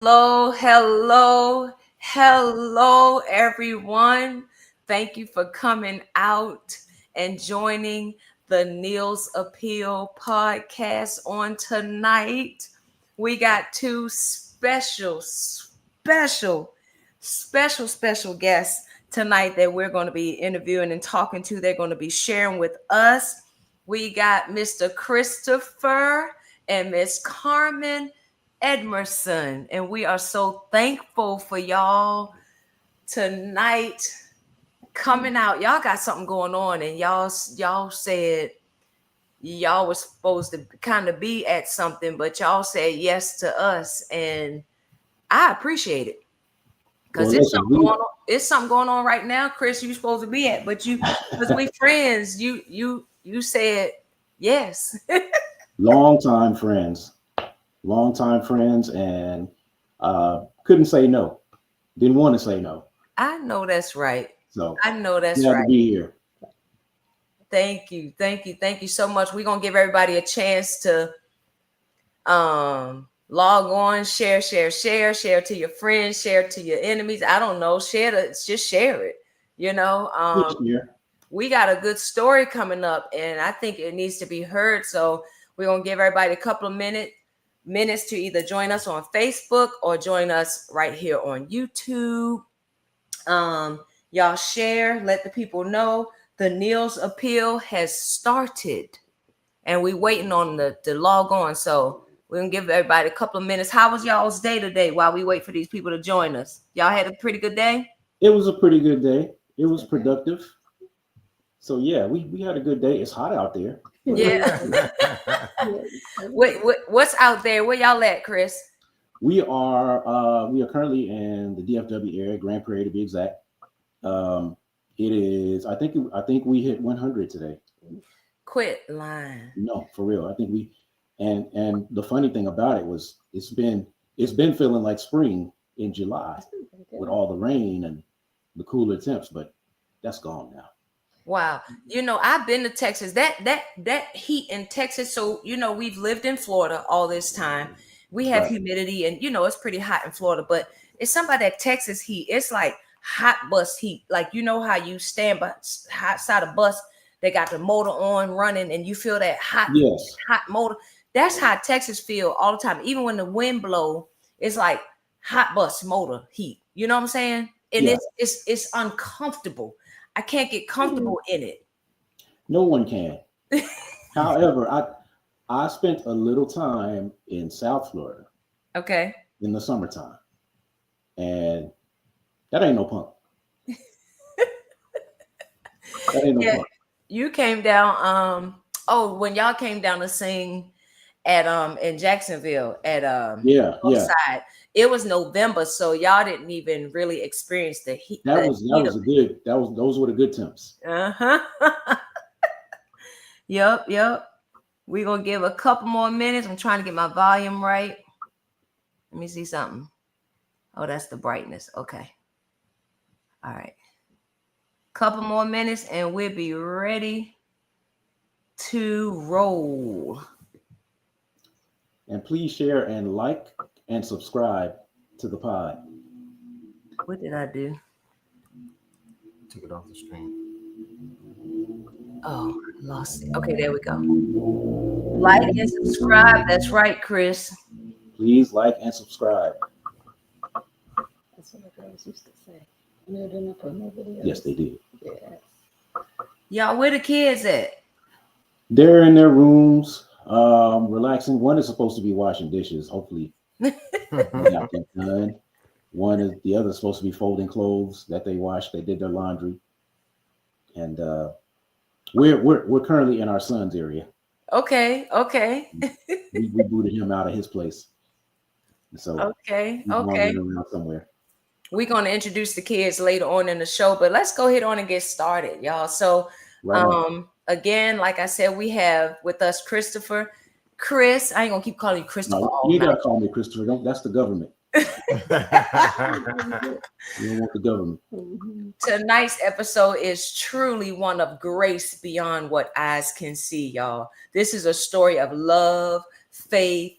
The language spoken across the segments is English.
Hello, everyone. Thank you for coming out and joining the Neil's Appeal podcast on tonight. We got two special guests tonight that we're going to be interviewing and talking to. They're going to be sharing with us. We got Mr. Christopher and Miss Carmen Edmerson, and we are so thankful for y'all tonight coming out. Y'all got something going on, and y'all said y'all was supposed to kind of be at something, but y'all said yes to us, and I appreciate it because it's something going on right now. Chris, you supposed to be at, but because we friends, you said yes. Longtime friends, and couldn't say no. Didn't want to say no. I know that's right. So I know that's glad right. to be here. Thank you so much. We're gonna give everybody a chance to log on, share to your friends, share to your enemies. I don't know, just share it. We got a good story coming up, and I think it needs to be heard. So we're gonna give everybody a couple of minutes to either join us on Facebook or join us right here on YouTube. Y'all share, let the people know the Neil's Appeal has started, and we waiting on the log on. So we're gonna give everybody a couple of minutes. How was y'all's day today while we wait for these people to join us? Y'all had a pretty good day? It was a pretty good day. It was productive. So yeah, we had a good day. It's hot out there. Yeah. What's out there? Where y'all at, Chris? We are currently in the DFW area, Grand Prairie to be exact. It is. I think we hit 100 today. Quit lying. No, for real. I think we. And the funny thing about it was it's been feeling like spring in July with all the rain and the cooler temps, but that's gone now. Wow. I've been to Texas. That heat in Texas. So, we've lived in Florida all this time. We have humidity and, it's pretty hot in Florida, but it's something about that Texas heat. It's like hot bus heat. Like, how you stand by hot side of bus, they got the motor on running and you feel that hot motor. That's how Texas feel all the time. Even when the wind blow, it's like hot bus motor heat. You know what I'm saying? And it's uncomfortable. I can't get comfortable in it. No one can. However, I spent a little time in South Florida. Okay. In the summertime. And that ain't no punk. That ain't no punk. You came down, when y'all came down to sing at in Jacksonville at side. It was November, so y'all didn't even really experience the heat. Those were the good temps. Yep. We're gonna give a couple more minutes. I'm trying to get my volume right. Let me see something. Oh, that's the brightness. Okay. All right. Couple more minutes and we'll be ready to roll. And please share and like and subscribe to the pod. What did I do? Took it off the screen. Oh, lost it. Okay, there we go. Like and subscribe. That's right, Chris. Please like and subscribe. That's what the girls used to say. No, they're not putting no videos. Yes, they did. Yes. Y'all, where the kids at? They're in their rooms, relaxing. One is supposed to be washing dishes. Hopefully, they got that done. The other is supposed to be folding clothes that they washed. They did their laundry, and we're currently in our son's area. Okay. we booted him out of his place. So okay. Around somewhere. We're going to introduce the kids later on in the show, but let's go ahead on and get started, y'all. So, again, like I said, we have with us Christopher. Chris, I ain't going to keep calling you Christopher. No, you got to call me Christopher. That's the government. You don't want the government. Tonight's episode is truly one of grace beyond what eyes can see, y'all. This is a story of love, faith,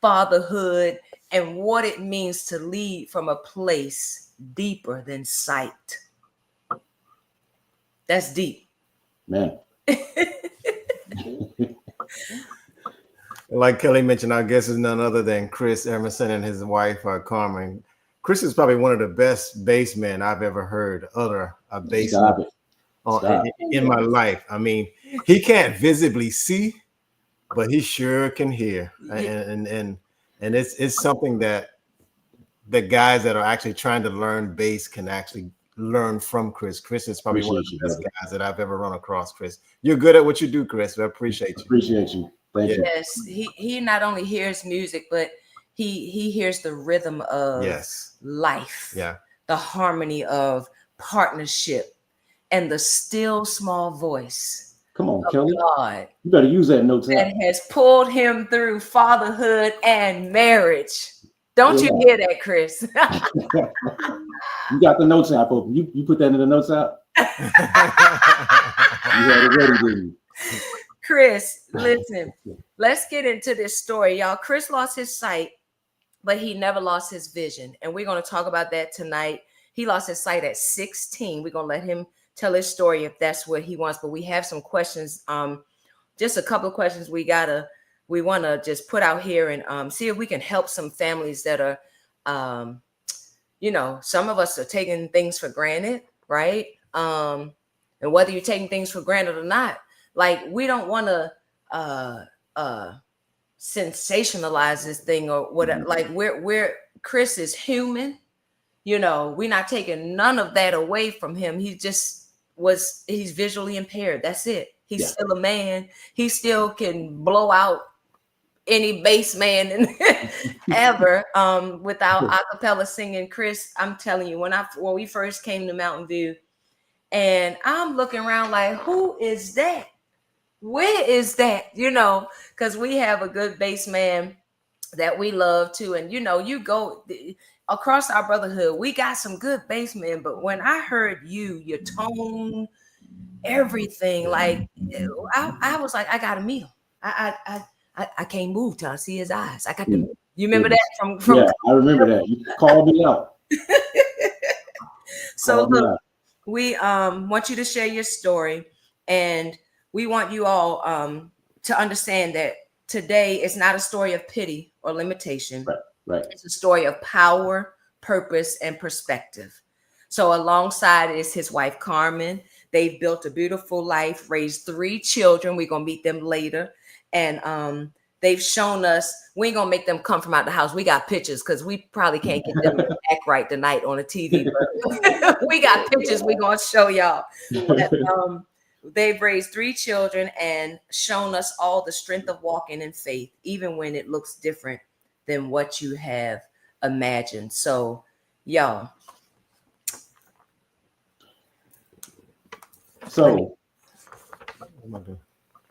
fatherhood, and what it means to lead from a place deeper than sight. That's deep. Man. Like Kelly mentioned, our guest is none other than Chris Edmerson and his wife, Carmen. Chris is probably one of the best bassmen I've ever heard utter a bass in my life. I mean, he can't visibly see, but he sure can hear. And it's something that the guys that are actually trying to learn bass can actually learn from Chris. Chris is probably one of the best guys that I've ever run across, Chris. You're good at what you do, Chris. I appreciate you. Appreciate you. Thank you. Yes, he not only hears music, but he hears the rhythm of life. Yeah. The harmony of partnership and the still small voice. Come on, Kelly. God, you better use that notes that has pulled him through fatherhood and marriage. Don't you hear that, Chris? You got the notes app open. You put that in the notes app? You had it ready, didn't you? Chris, listen, let's get into this story, y'all. Chris lost his sight, but he never lost his vision. And we're going to talk about that tonight. He lost his sight at 16. We're going to let him tell his story if that's what he wants. But we have some questions, just a couple of questions we want to just put out here and see if we can help some families that are, some of us are taking things for granted, right? And whether you're taking things for granted or not, like, we don't want to sensationalize this thing or whatever. Like, we're Chris is human, we're not taking none of that away from him. He's visually impaired. That's it. He's still a man. He still can blow out any bass man ever without acapella singing. Chris, I'm telling you, when we first came to Mountain View, and I'm looking around like, who is that? Where is that? Because we have a good bass man that we love too. And you go across our brotherhood, we got some good bass men. But when I heard your tone, everything, like, I was like, I gotta meet him. I can't move till I see his eyes. I got to. You remember that from? Yeah, I remember that. You called me out. So look, we want you to share your story, and we want you all to understand that today is not a story of pity or limitation. Right. It's a story of power, purpose, and perspective. So alongside is his wife, Carmen. They've built a beautiful life, raised 3 children. We're going to meet them later. And they've shown us, we ain't going to make them come from out the house. We got pictures because we probably can't get them to act right tonight on the TV. But we got pictures we're going to show y'all. But, they've raised 3 children and shown us all the strength of walking in faith, even when it looks different than what you have imagined. So, y'all. So,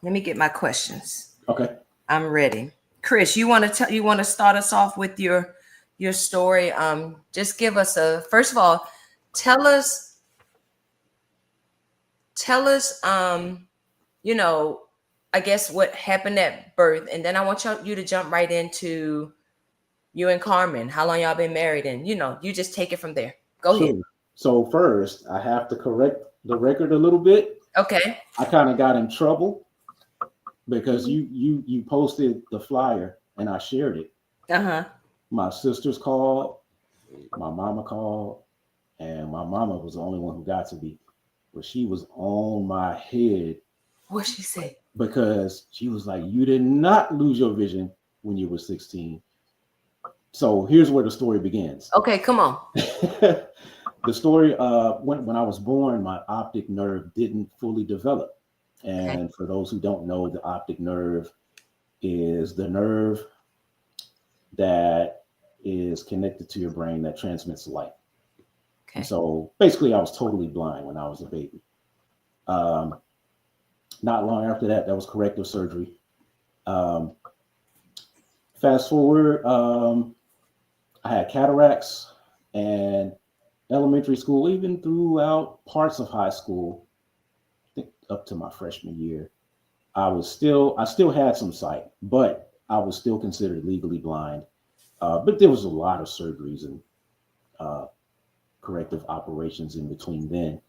let me get my questions. Okay. I'm ready. Chris, you want to start us off with your story? Just give us first of all, tell us, I guess what happened at birth, and then I want you to jump right into you and Carmen. How long y'all been married, and you just take it from there. Go ahead. So first, I have to correct the record a little bit. Okay. I kind of got in trouble because you posted the flyer and I shared it. My sisters called, my mama called, and my mama was the only one who got to me. But she was on my head. What'd she say? Because she was like, you did not lose your vision when you were 16. So here's where the story begins. Okay, come on. The story, when I was born, my optic nerve didn't fully develop. And for those who don't know, the optic nerve is the nerve that is connected to your brain that transmits light. Okay. And so basically, I was totally blind when I was a baby. Not long after that, that was corrective surgery. Fast forward, I had cataracts, and elementary school, even throughout parts of high school, I think up to my freshman year, I still had some sight, but I was still considered legally blind. But there was a lot of surgeries and corrective operations in between then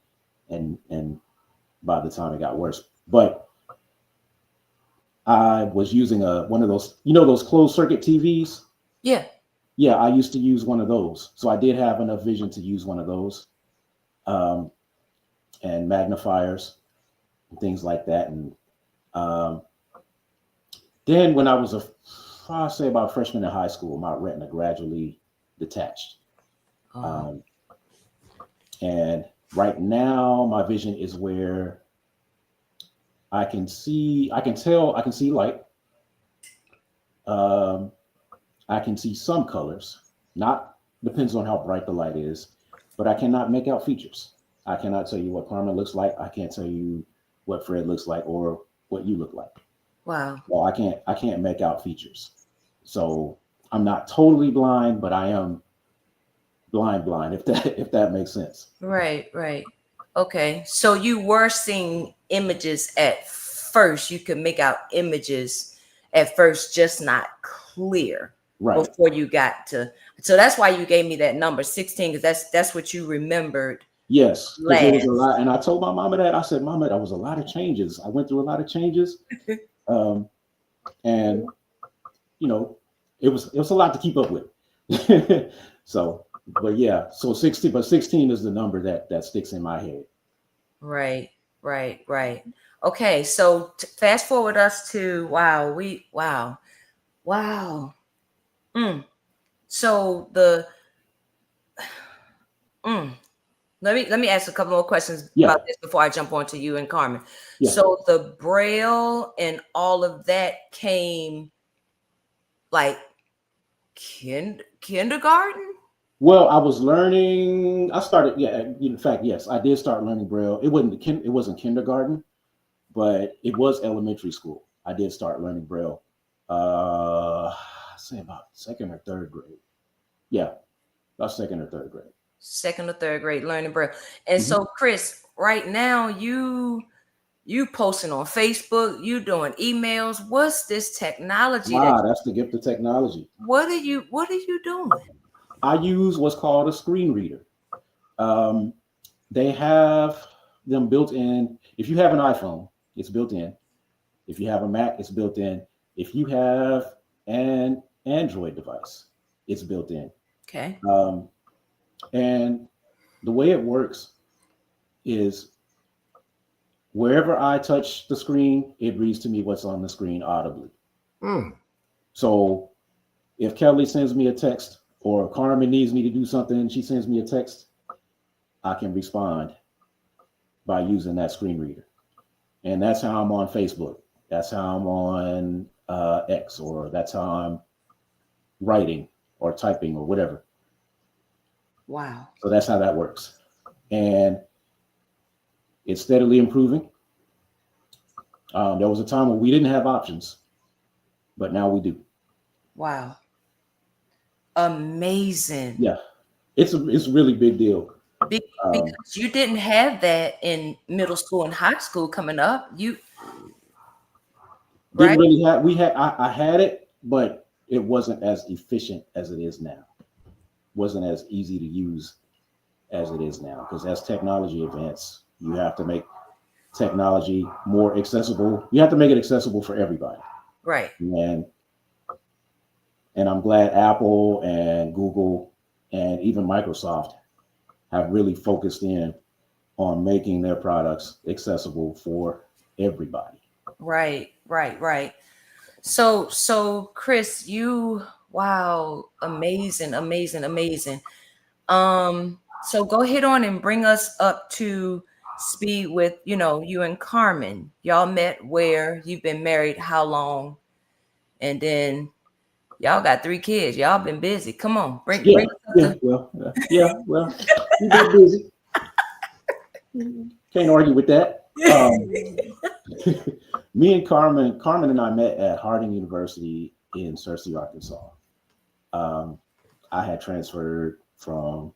and by the time it got worse. But I was using one of those, those closed circuit TVs. Yeah. Yeah, I used to use one of those. So I did have enough vision to use one of those, and magnifiers and things like that. And then when I was I'll say about freshman in high school, my retina gradually detached. And right now my vision is where I can see light. I can see some colors, depends on how bright the light is, but I cannot make out features. I cannot tell you what Carmen looks like. I can't tell you what Fred looks like or what you look like. Wow. Well, I can't make out features. So I'm not totally blind, but I am blind, if that makes sense. Right. Okay. So you were seeing images at first. You could make out images at first, just not clear. Right. Before you got to, so that's why you gave me that number 16, because that's what you remembered. Yes, because there was a lot, and I told my mama that. I said, "Mama, that was a lot of changes. I went through a lot of changes, and it was a lot to keep up with." So, but yeah, so 16 is the number that sticks in my head. Right. Okay, so fast forward us to wow. So let me ask a couple more questions about this before I jump on to you and Carmen. Yeah. So the Braille and all of that came like kindergarten? Well, I was learning. I started. Yeah, in fact, yes, I did start learning Braille. It wasn't kindergarten, but it was elementary school. I did start learning Braille. Say about second or third grade. Yeah, about second or third grade. Second or third grade learning Braille. And so, Chris, right now you posting on Facebook, you doing emails. What's this technology? That's the gift of technology. What are you doing? I use what's called a screen reader. They have them built in. If you have an iPhone, it's built in. If you have a Mac, it's built in. If you have an Android device, it's built in. Okay. And the way it works is wherever I touch the screen, it reads to me what's on the screen audibly. So if Kelly sends me a text or Carmen needs me to do something, she sends me a text, I can respond by using that screen reader. And that's how I'm on Facebook. That's how I'm on X, or that's how I'm writing or typing or whatever. Wow. So that's how that works. And it's steadily improving. There was a time when we didn't have options, but now we do. Wow. Amazing. Yeah, it's a really big deal. Because you didn't have that in middle school and high school coming up. You didn't really have. I had it, but it wasn't as efficient as it is now. Wasn't as easy to use as it is now, because as technology advances, you have to make technology more accessible. You have to make it accessible for everybody. Right. And I'm glad Apple and Google and even Microsoft have really focused in on making their products accessible for everybody. Right. So Chris, wow, amazing. So go ahead on and bring us up to speed with, you and Carmen. Y'all met where? You've been married how long? And then y'all got 3 kids. Y'all been busy. Come on, bring Well, we've been busy. Can't argue with that. Me and Carmen and I met at Harding University in Searcy, Arkansas. I had transferred from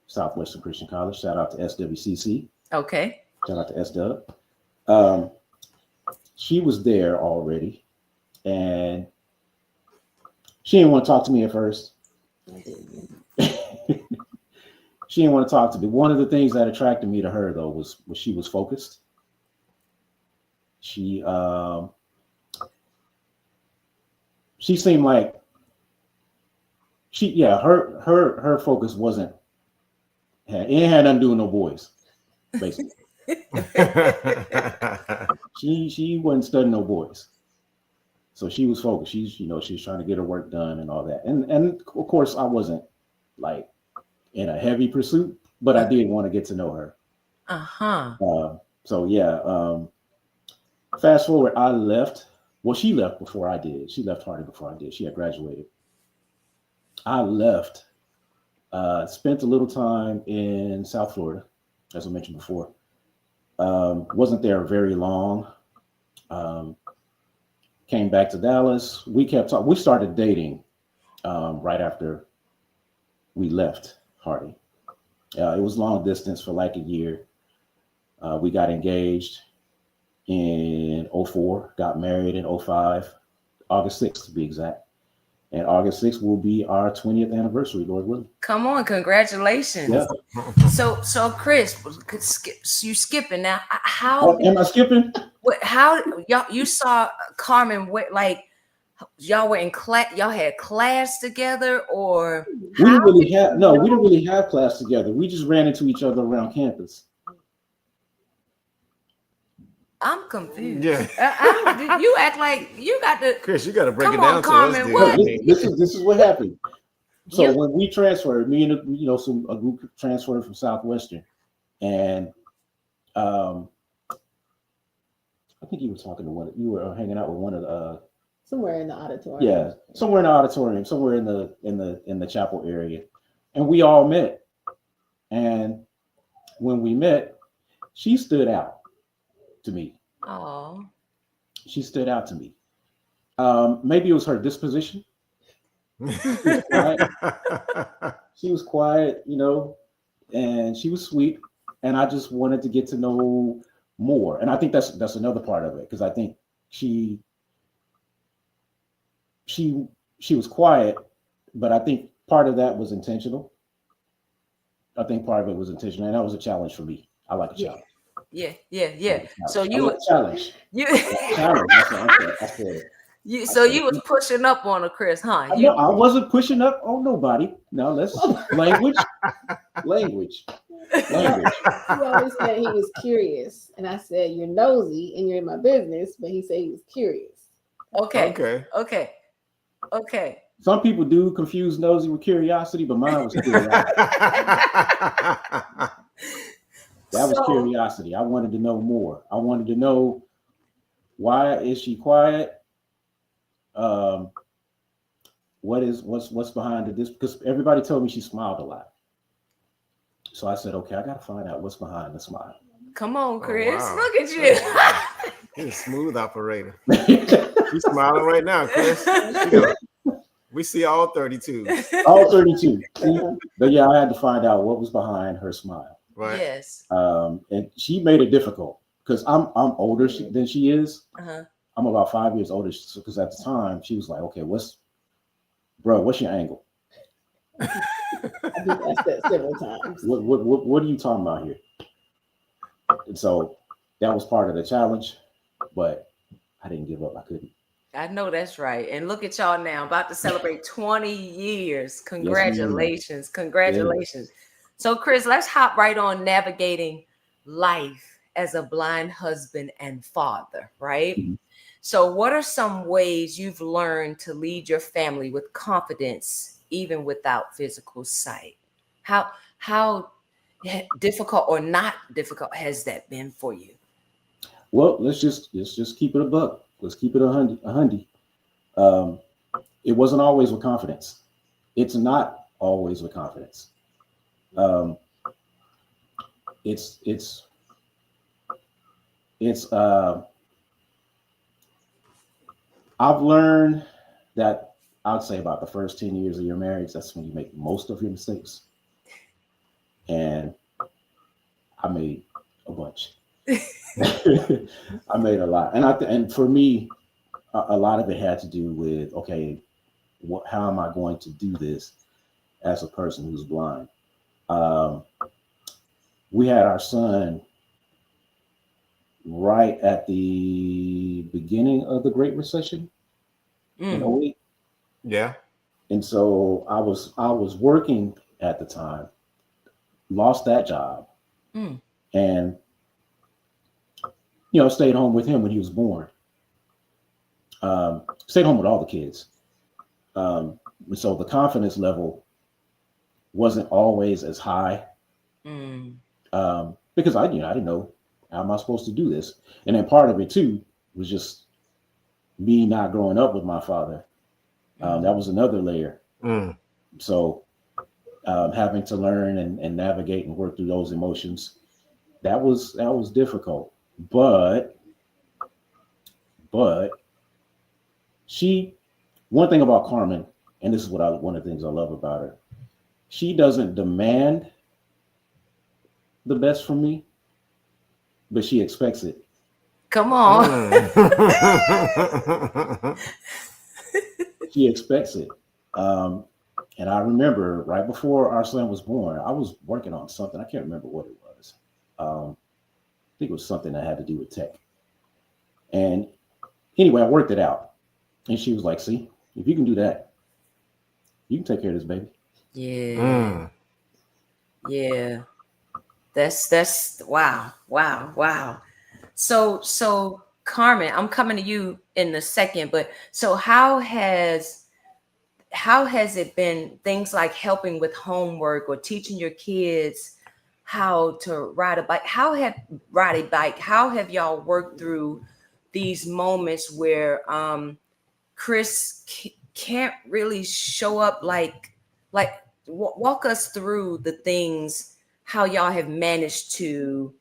Southwestern Christian College. Shout out to SWCC. Okay. Shout out to SW. She was there already, and She didn't want to talk to me at first. She didn't want to talk to me. One of the things that attracted me to her, though, was she was focused. She seemed like her focus wasn't it had nothing to do with no boys, basically. She wasn't studying no boys. So she was focused. She's trying to get her work done and all that. And of course I wasn't like in a heavy pursuit, but I did want to get to know her. So yeah. Fast forward, I left. Well, she left before I did. She left Harding before I did. She had graduated. I left. Spent a little time in South Florida, as I mentioned before. Wasn't there very long. Came back to Dallas. We kept talking. We started dating right after we left Harding. It was long distance for like a year. We got engaged in 2004, got married in 2005, August 6th to be exact. And August 6th will be our 20th anniversary, Lord willing. Come on, congratulations. Yeah. So Chris, you skipping now. How am I skipping? How you saw Carmen, like y'all were in class, y'all had class together, or we didn't really have class together. We just ran into each other around campus. I'm confused. Yeah. You act like you got to. Chris, you got to break it down Carmen, to us. This is what happened. So when we transferred, me and a group transferred from Southwestern, and I think you were talking to one. You were hanging out with one of the somewhere in the auditorium. Yeah, somewhere in the auditorium, somewhere in the chapel area, and we all met. And when we met, she stood out to me. Oh, she stood out to me. Maybe it was her disposition. She was quiet, and she was sweet, and I just wanted to get to know more. And I think that's another part of it, because I think she was quiet, but I think part of that was intentional. I think part of it was intentional, and that was a challenge for me. I like a challenge. Yeah. So you were challenge. You was pushing up on her, Chris, huh? No, I wasn't pushing up on nobody. No, let's language. He always said he was curious, and I said you're nosy and you're in my business, but he said he was curious. Okay. Some people do confuse nosy with curiosity, but mine was curiosity. That was curiosity. I wanted to know more. I wanted to know, why is she quiet? What's behind this? Because everybody told me she smiled a lot. So I said, okay, I got to find out what's behind the smile. Come on, Chris. Wow. Look at you. He's a smooth operator. He's smiling right now, Chris. We see all 32. All 32. But yeah, I had to find out what was behind her smile. Right. Yes. And she made it difficult, because I'm older than she is. Uh-huh. I'm about 5 years older, because at the time she was like, okay, what's your angle? I think I said several times. What are you talking about here? And so that was part of the challenge, but I didn't give up. I couldn't. I know that's right. And look at y'all now, about to celebrate 20 years. Congratulations. Yes, congratulations. Yes. So Chris, let's hop right on navigating life as a blind husband and father, right? Mm-hmm. So what are some ways you've learned to lead your family with confidence, even without physical sight? How difficult or not difficult has that been for you? Well, let's just keep it a buck. Let's keep it a hundy. It wasn't always with confidence. It's not always with confidence. I've learned that I'd say about the first 10 years of your marriage, that's when you make most of your mistakes. And I made a bunch. I made a lot. And for me, a lot of it had to do with, okay, how am I going to do this as a person who's blind? We had our son right at the beginning of the Great Recession in 08. Yeah. And so I was working at the time, lost that job, and stayed home with him when he was born. Stayed home with all the kids. And so the confidence level wasn't always as high, because I didn't know, how am I supposed to do this? And then part of it too was just me not growing up with my father. That was another layer. So having to learn and navigate and work through those emotions, that was difficult. But one thing about Carmen, and this is one of the things I love about her, she doesn't demand the best from me, but she expects it. Come on. She expects it. And I remember right before our son was born, I was working on something. I can't remember what it was. I think it was something that had to do with tech. And anyway, I worked it out. And she was like, see, if you can do that, you can take care of this baby. Yeah. Yeah. That's wow. So Carmen, I'm coming to you in a second, but so how has it been, things like helping with homework or teaching your kids how to ride a bike? How have y'all worked through these moments where Chris can't really show up, like walk us through the things, how y'all have managed to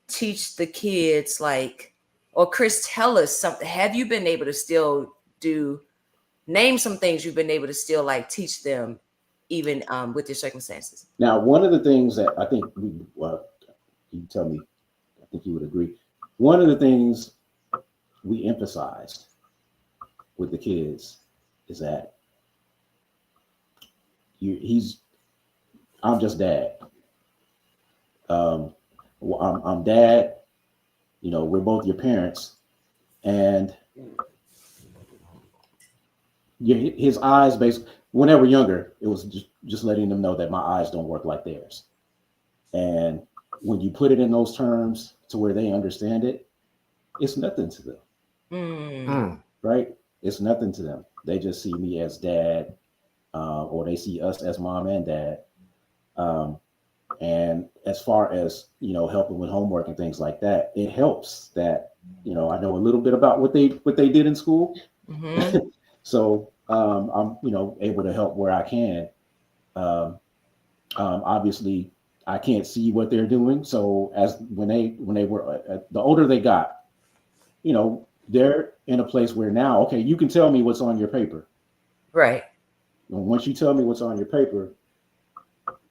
teach the kids, like, or Chris, tell us something. Have you been able to still name some things you've been able to still like teach them even with your circumstances? Now, one of the things that I think you tell me, I think you would agree. One of the things we emphasized with the kids is that I'm just dad. I'm dad. We're both your parents, and his eyes, basically, when they were younger, it was just letting them know that my eyes don't work like theirs. And when you put it in those terms to where they understand it, it's nothing to them. Right? It's nothing to them. They just see me as dad, or they see us as mom and dad. And as far as, helping with homework and things like that, it helps that, I know a little bit about what they did in school. So I'm, able to help where I can. Obviously, I can't see what they're doing. So when they were the older they got, they're in a place where now, okay, you can tell me what's on your paper. Right. And once you tell me what's on your paper,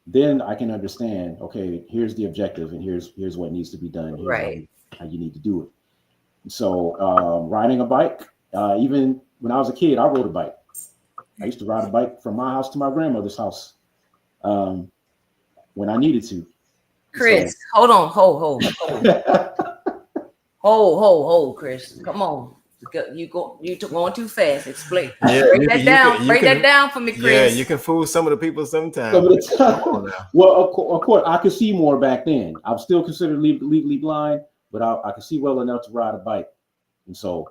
then I can understand, okay, here's the objective and here's what needs to be done. Here's right. how you need to do it. So riding a bike, even when I was a kid, I rode a bike. I used to ride a bike from my house to my grandmother's house when I needed to. Chris, hold on. Hold, Chris. Come on. You're going too fast. Explain. Break that down for me, Chris. Yeah, you can fool some of the people sometimes. Well, of course, I could see more back then. I'm still considered legally blind, but I could see well enough to ride a bike. And so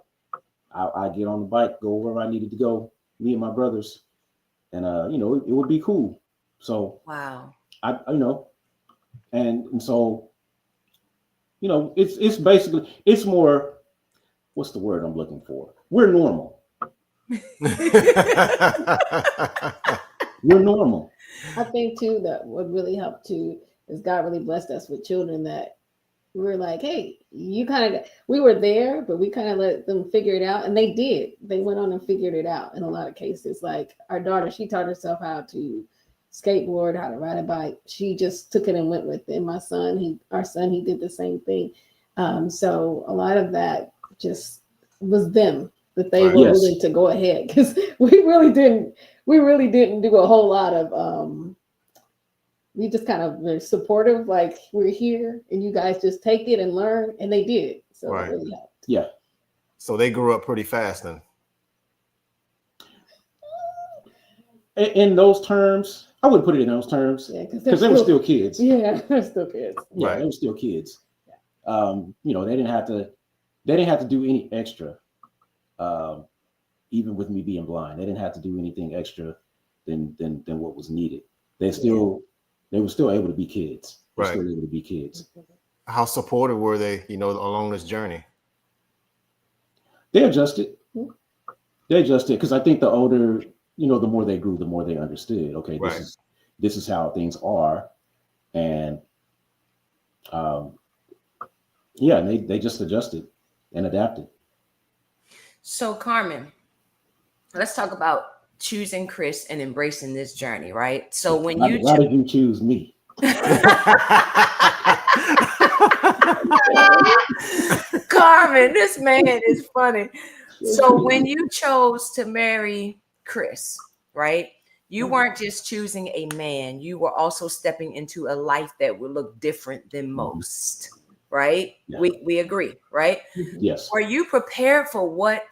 I get on the bike, go wherever I needed to go, me and my brothers, and it would be cool. So wow, and so it's basically, it's more, what's the word I'm looking for? We're normal. We're normal. I think too that what really helped too is God really blessed us with children that we're like, hey, we were there, but we kind of let them figure it out. And they did. They went on and figured it out in a lot of cases. Like our daughter, she taught herself how to skateboard, how to ride a bike. She just took it and went with it. And our son, he did the same thing. So a lot of that just was them. that they were willing to go ahead, because we really didn't do a whole lot of we just kind of were supportive, like we're here and you guys just take it and learn, and they did. So it really helped. Yeah. So they grew up pretty fast then. In those terms, I wouldn't put it in those terms, because they were still kids. Yeah, they're still kids. Yeah, they were still kids. You know, they didn't have to do any extra. Even with me being blind, they didn't have to do anything extra than what was needed. They were still able to be kids. They're still able to be kids. How supportive were they, you know, along this journey? They adjusted. Because I think the older, you know, the more they grew, the more they understood. Okay, this is how things are, and they just adjusted and adapted. So Carmen, let's talk about choosing Chris and embracing this journey, right? So when why did you choose me? Carmen, this man is funny. So when you chose to marry Chris, right? You weren't just choosing a man, you were also stepping into a life that would look different than most, right? Yeah. We agree, right? Yes. Were you prepared for what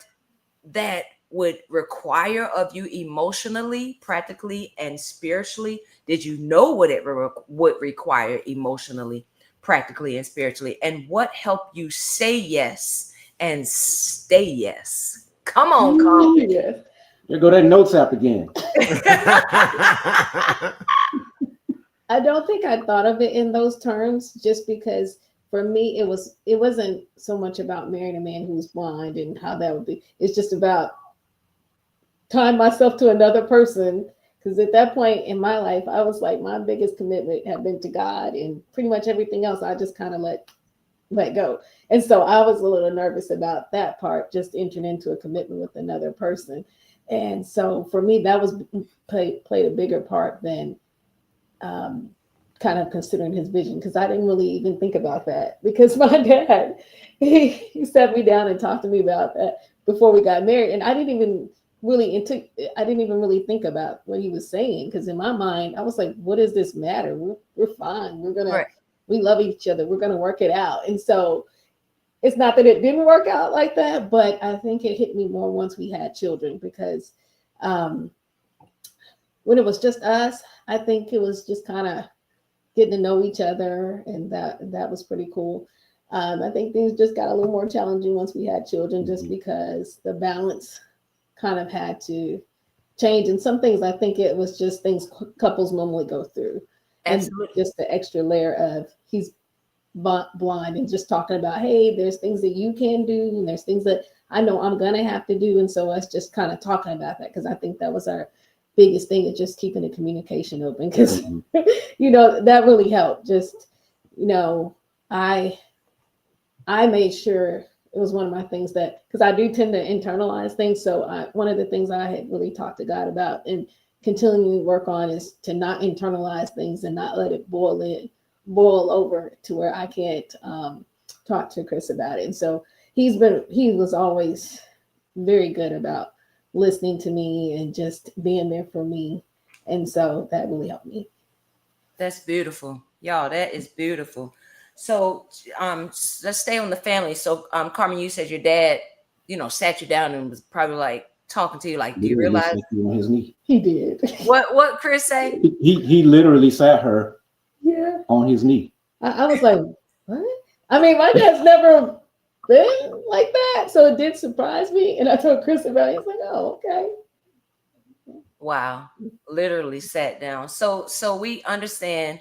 that would require of you emotionally, practically, and spiritually? Did you know what it would require emotionally, practically, and spiritually? And what helped you say yes and stay yes? Come on, Carmen. Yes. There go that notes app again. I don't think I thought of it in those terms, just because for me it wasn't so much about marrying a man who's blind and how that would be. It's just about tying myself to another person, because at that point in my life, I was like, my biggest commitment had been to God, and pretty much everything else I just kind of let go. And so I was a little nervous about that part, just entering into a commitment with another person. And so for me, that was played a bigger part than kind of considering his vision, because I didn't really even think about that, because my dad, he sat me down and talked to me about that before we got married. And I didn't even really think about what he was saying, because in my mind, I was like, what does this matter? We're fine. We love each other. We're going to work it out. And so it's not that it didn't work out like that, but I think it hit me more once we had children, because when it was just us, I think it was just kind of getting to know each other, and that was pretty cool. I think things just got a little more challenging once we had children, just because the balance kind of had to change. And some things, I think it was just things couples normally go through. Absolutely. And just the extra layer of he's blind, and just talking about, hey, there's things that you can do, and there's things that I know I'm gonna have to do. And so us just kind of talking about that, because I think that was our biggest thing, is just keeping the communication open, because you know, that really helped. Just, you know, I made sure it was one of my things, that because I do tend to internalize things. So one of the things I had really talked to God about and continuing to work on is to not internalize things and not let it boil over to where I can't talk to Chris about it. And so he was always very good about listening to me and just being there for me. And so that really helped me. That's beautiful. Y'all, that is beautiful. So let's stay on the family. So Carmen, you said your dad, you know, sat you down and was probably like talking to you, like, do you realize? On his knee. He did. What Chris say? He literally sat her on his knee. I was like, what? I mean, my dad's never been like that, so it did surprise me. And I told Chris about it. He's like, oh, okay. Wow, literally sat down. So we understand,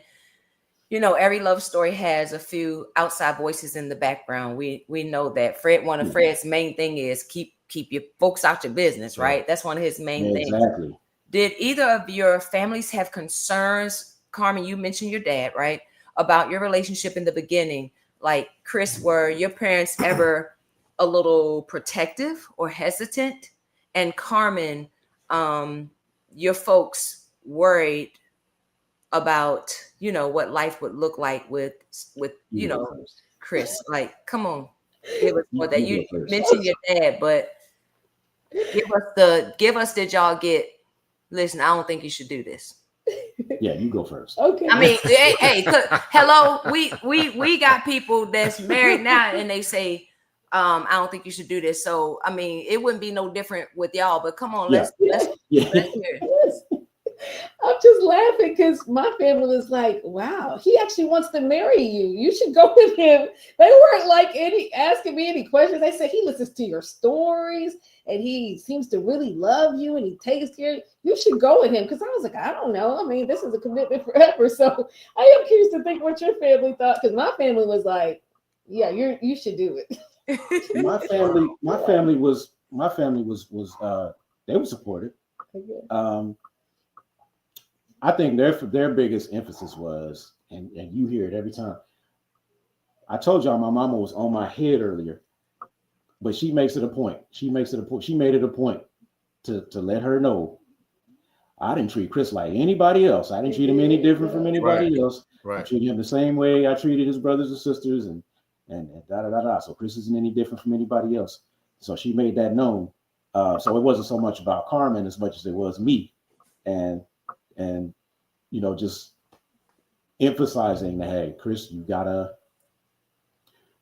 you know, every love story has a few outside voices in the background. We know that one of Fred's main thing is keep your folks out your business, right? That's one of his main things. Exactly. Did either of your families have concerns? Carmen, you mentioned your dad, right? About your relationship in the beginning. Like, Chris, were your parents ever a little protective or hesitant? And Carmen, your folks worried about, you know, what life would look like with you know, Chris? Like, come on, give us more that. You mentioned your dad, but Give us did y'all get, listen, I don't think you should do this. Yeah, you go first. Okay. I mean, hey, hello, we got people that's married now and they say, I don't think you should do this. So I mean, it wouldn't be no different with y'all, but come on, let's hear it. Yes. I'm just laughing because my family was like, wow, he actually wants to marry you. You should go with him. They weren't like asking me any questions. They said he listens to your stories and he seems to really love you and he takes care of you. You should go with him. Because I was like, I don't know. I mean, this is a commitment forever. So I am curious to think what your family thought. Because my family was like, yeah, you should do it. my family was they were supportive. Okay. I think their biggest emphasis was, and you hear it every time. I told y'all my mama was on my head earlier, but she makes it a point. She made it a point to let her know I didn't treat Chris like anybody else. I didn't treat him any different from anybody else. Right. I treated him the same way I treated his brothers and sisters, and da da da da. So Chris isn't any different from anybody else. So she made that known. So it wasn't so much about Carmen as much as it was me, and just emphasizing that, hey, Chris, you gotta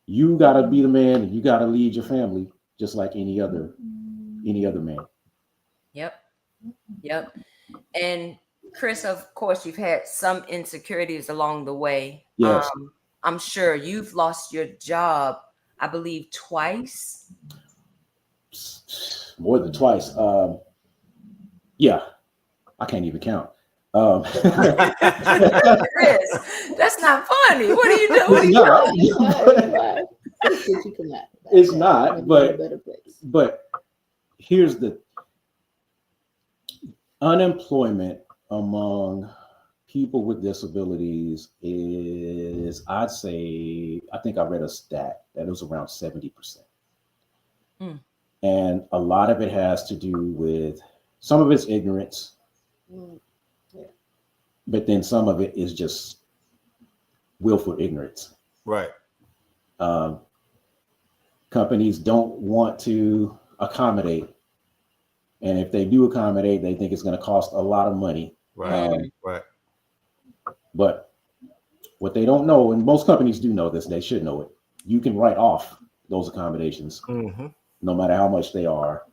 be the man, and you gotta lead your family just like any other man. Yep. And Chris, of course, you've had some insecurities along the way. Yes. I'm sure you've lost your job, I believe, twice. More than twice. Yeah, I can't even count. Chris, that's not funny. What are you doing? It's not, but here's the unemployment among people with disabilities is, I think I read a stat that it was around 70%. And a lot of it has to do with, some of it's ignorance, but then some of it is just willful ignorance. Right. Companies don't want to accommodate. And if they do accommodate, they think it's going to cost a lot of money. Right. Right. But what they don't know, and most companies do know this, they should know it, you can write off those accommodations, no matter how much they are.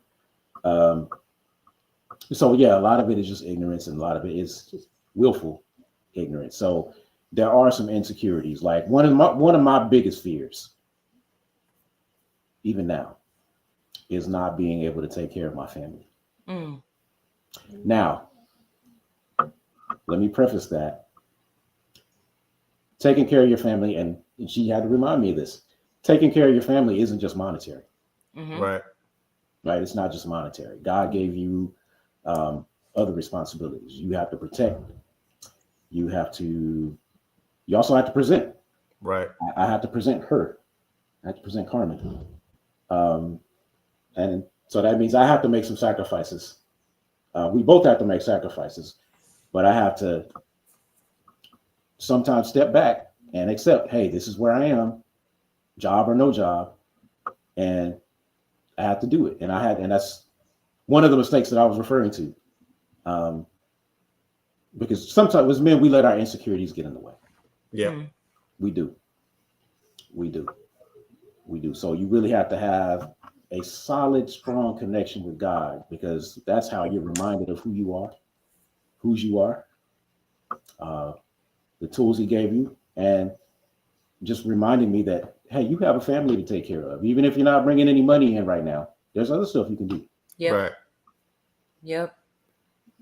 So yeah, a lot of it is just ignorance, and a lot of it is just willful ignorance. So there are some insecurities. Like one of my biggest fears, even now, is not being able to take care of my family. Now, let me preface that. Taking care of your family, and she had to remind me of this, taking care of your family isn't just monetary. Right. It's not just monetary. God gave you other responsibilities. You have to protect. You also have to present. Right. I have to present her. I have to present Carmen. And so that means I have to make some sacrifices. We both have to make sacrifices, but I have to sometimes step back and accept, hey, this is where I am, job or no job, and I have to do it. And that's one of the mistakes that I was referring to. Because sometimes as men, we let our insecurities get in the way. Yeah. We do. So you really have to have a solid, strong connection with God, because that's how you're reminded of who you are, whose you are, the tools he gave you, and just reminding me that, hey, you have a family to take care of. Even if you're not bringing any money in right now, there's other stuff you can do. Yep. Right. Yep.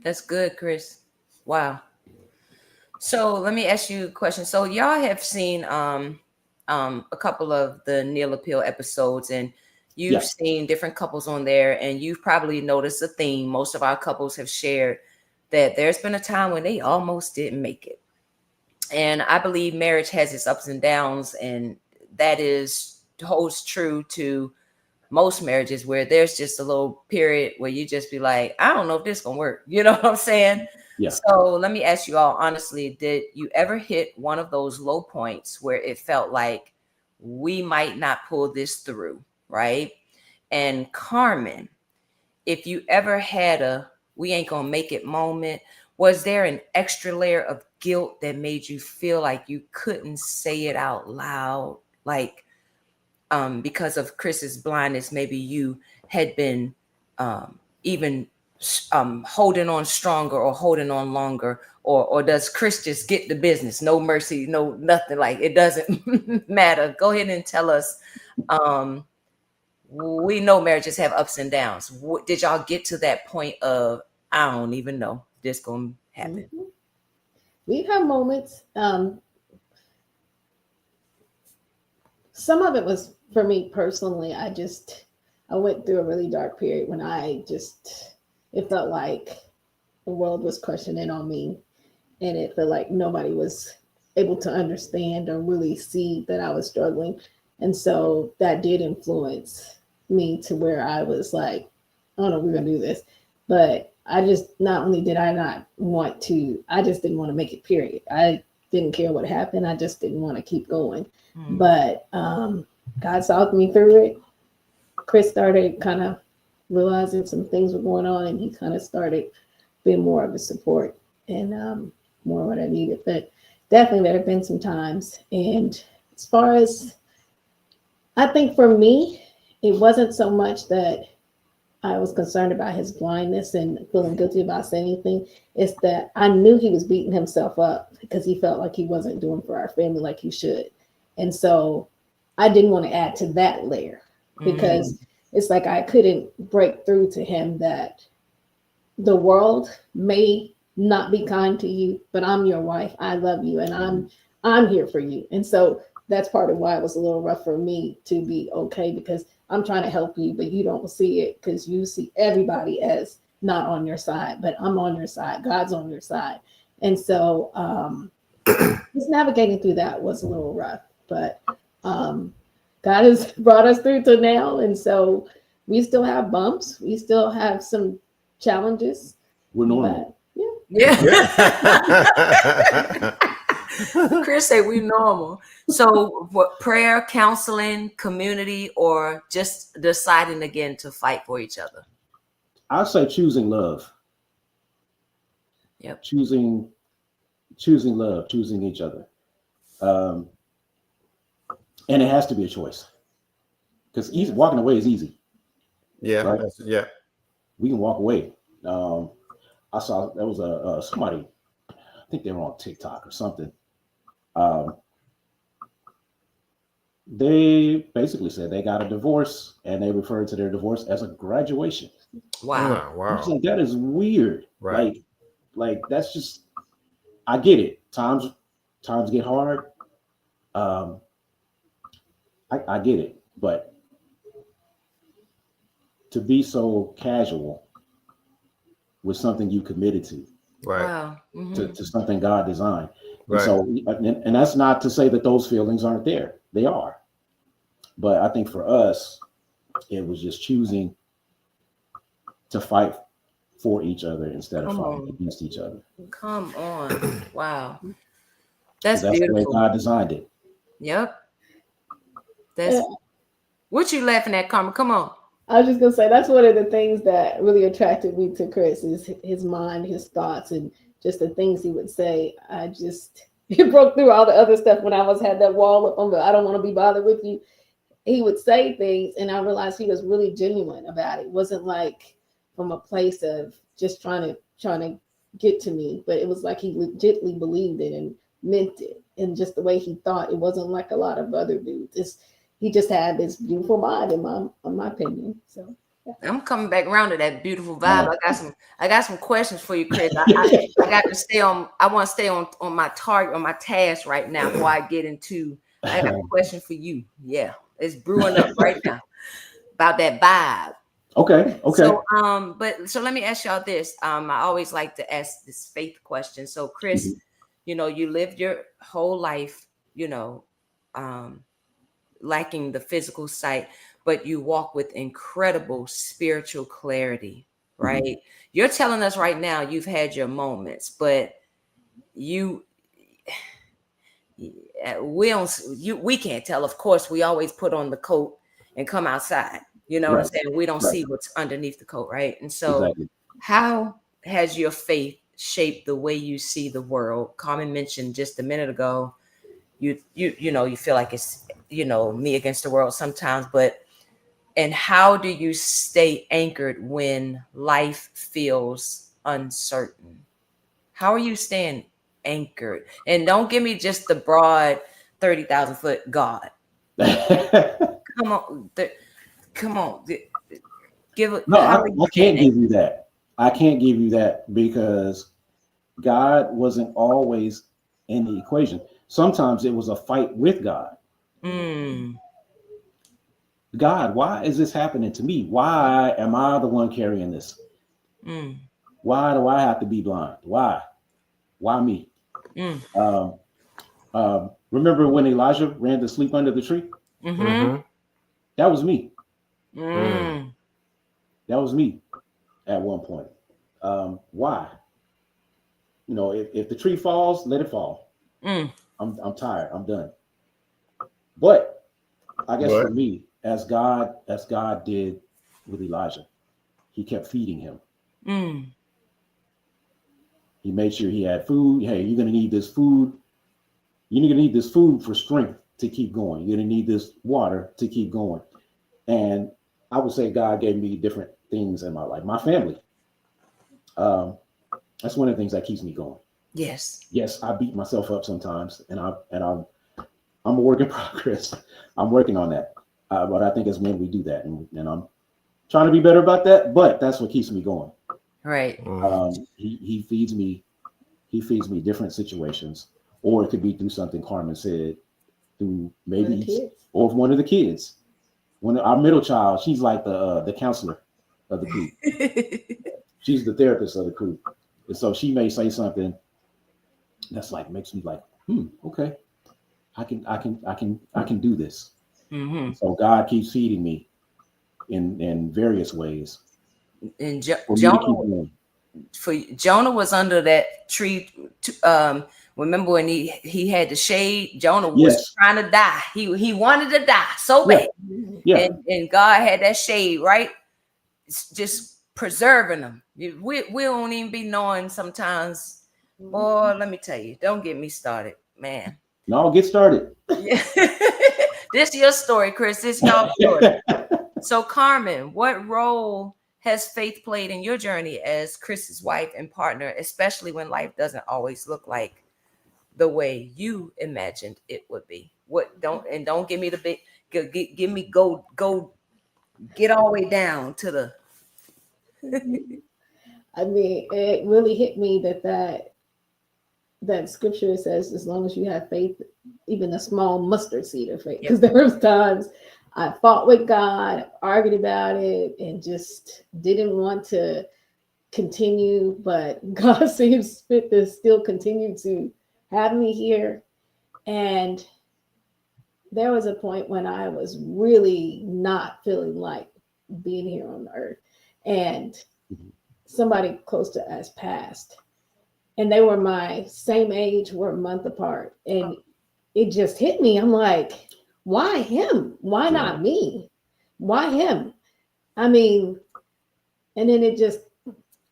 That's good, Chris. Wow. So let me ask you a question. So y'all have seen a couple of the Neil Appeal episodes, and you've seen different couples on there, and you've probably noticed a theme. Most of our couples have shared that there's been a time when they almost didn't make it. And I believe marriage has its ups and downs, and that holds true to most marriages, where there's just a little period where you just be like, I don't know if this gonna work. You know what I'm saying? Yeah. So let me ask you all honestly, did you ever hit one of those low points where it felt like we might not pull this through, right? And Carmen, if you ever had a we ain't gonna make it moment, was there an extra layer of guilt that made you feel like you couldn't say it out loud? Like, because of Chris's blindness, maybe you had been even holding on stronger or holding on longer, or does Chris just get the business? No mercy, no nothing, like it doesn't matter. Go ahead and tell us. We know marriages have ups and downs. Did y'all get to that point of, I don't even know this gonna happen? Mm-hmm. We've had moments. Some of it was for me personally. I went through a really dark period when it felt like the world was crushing in on me, and it felt like nobody was able to understand or really see that I was struggling. And so that did influence me to where I was like, oh no, we're gonna do this. But not only did I not want to, I just didn't want to make it, period. I didn't care what happened. I just didn't want to keep going. But God saw me through it. Chris started kind of realizing some things were going on, and he kind of started being more of a support and more what I needed. But definitely there have been some times. And as far as, I think for me, it wasn't so much that I was concerned about his blindness and feeling guilty about saying anything. It's that I knew he was beating himself up because he felt like he wasn't doing for our family like he should. And so I didn't want to add to that layer, because it's like I couldn't break through to him that the world may not be kind to you, but I'm your wife. I love you, and I'm here for you. And so that's part of why it was a little rough for me to be okay, because I'm trying to help you, but you don't see it because you see everybody as not on your side, but I'm on your side. God's on your side. And so just navigating through that was a little rough, but God has brought us through to now. And so we still have bumps. We still have some challenges. We're normal. Yeah. Chris say we normal. So what, prayer, counseling, community, or just deciding again to fight for each other? I'll say choosing love. Yep. Choosing love, choosing each other. And it has to be a choice, because walking away is easy. Yeah. Right? Yeah. We can walk away. I saw there was somebody, I think they were on TikTok or something. They basically said they got a divorce, and they referred to their divorce as a graduation. Wow. Oh, wow. Like, that is weird. Right. Like that's just, I get it. Times get hard. I get it, but to be so casual with something you committed to, Right. Wow. to something God designed. Right. And so, and that's not to say that those feelings aren't there. They are. But I think for us, it was just choosing to fight for each other instead of fighting against each other. Come on. Wow. That's the way beautiful. God designed it. Yep. That's what you laughing at, Carmen? Come on. I was just gonna say that's one of the things that really attracted me to Chris is his mind, his thoughts, and just the things he would say. He broke through all the other stuff when I had that wall up on the I don't want to be bothered with you. He would say things, and I realized he was really genuine about it. It wasn't like from a place of just trying to get to me, but it was like he legitimately believed it and meant it, and just the way he thought. It wasn't like a lot of other dudes. He just had this beautiful mind, in my opinion. So yeah. I'm coming back around to that beautiful vibe. I got some questions for you, Chris. I got to stay on. I want to stay on my target, on my task right now before I get into. I got a question for you. Yeah, it's brewing up right now about that vibe. Okay. So let me ask y'all this. I always like to ask this faith question. So Chris, you lived your whole life, lacking the physical sight, but you walk with incredible spiritual clarity, right? You're telling us right now you've had your moments, but we can't tell. Of course, we always put on the coat and come outside. You know what I'm saying? We don't see what's underneath the coat, right? And so how has your faith shaped the way you see the world? Carmen mentioned just a minute ago, you feel like it's, me against the world sometimes, and how do you stay anchored when life feels uncertain? How are you staying anchored? And don't give me just the broad 30,000 foot God. Come on. Come on. No, I can't give you that. I can't give you that because God wasn't always in the equation. Sometimes it was a fight with God. God, why is this happening to me? Why am I the one carrying this? Why do I have to be blind? Why me? Remember when Elijah ran to sleep under the tree? That was me. That was me at one point. Why? If the tree falls, let it fall. I'm tired. I'm done. But I guess for me, as God did with Elijah, he kept feeding him. He made sure he had food. Hey, you're going to need this food. You're going to need this food for strength to keep going. You're going to need this water to keep going. And I would say God gave me different things in my life. My family. That's one of the things that keeps me going. Yes, I beat myself up sometimes, and I'm a work in progress. I'm working on that. But I think it's when we do that, and I'm trying to be better about that. But that's what keeps me going. Right. He feeds me. He feeds me different situations, or it could be through something Carmen said, through maybe or one of the kids. When our middle child, she's like the counselor of the crew. She's the therapist of the crew, and so she may say something that's like makes me like, okay, I can do this. So God keeps feeding me in various ways. And Jonah was under that tree. Remember when he had the shade? Jonah was trying to die. He wanted to die so bad. Yeah. And God had that shade, right? It's just preserving them. We don't even be knowing sometimes. Boy, let me tell you, don't get me started, man. No, get started. Yeah. This is your story, Chris. This is your story. So, Carmen, what role has faith played in your journey as Chris's wife and partner, especially when life doesn't always look like the way you imagined it would be? Don't give me the big. Give me go. Get all the way down to the. I mean, it really hit me that scripture says, as long as you have faith, even a small mustard seed of faith. Because there was times I fought with God, argued about it, and just didn't want to continue. But God seems fit to still continue to have me here. And there was a point when I was really not feeling like being here on the earth. And somebody close to us passed. And they were my same age, we're a month apart. And it just hit me. I'm like, why him? Why not me? Why him? I mean, and then it just,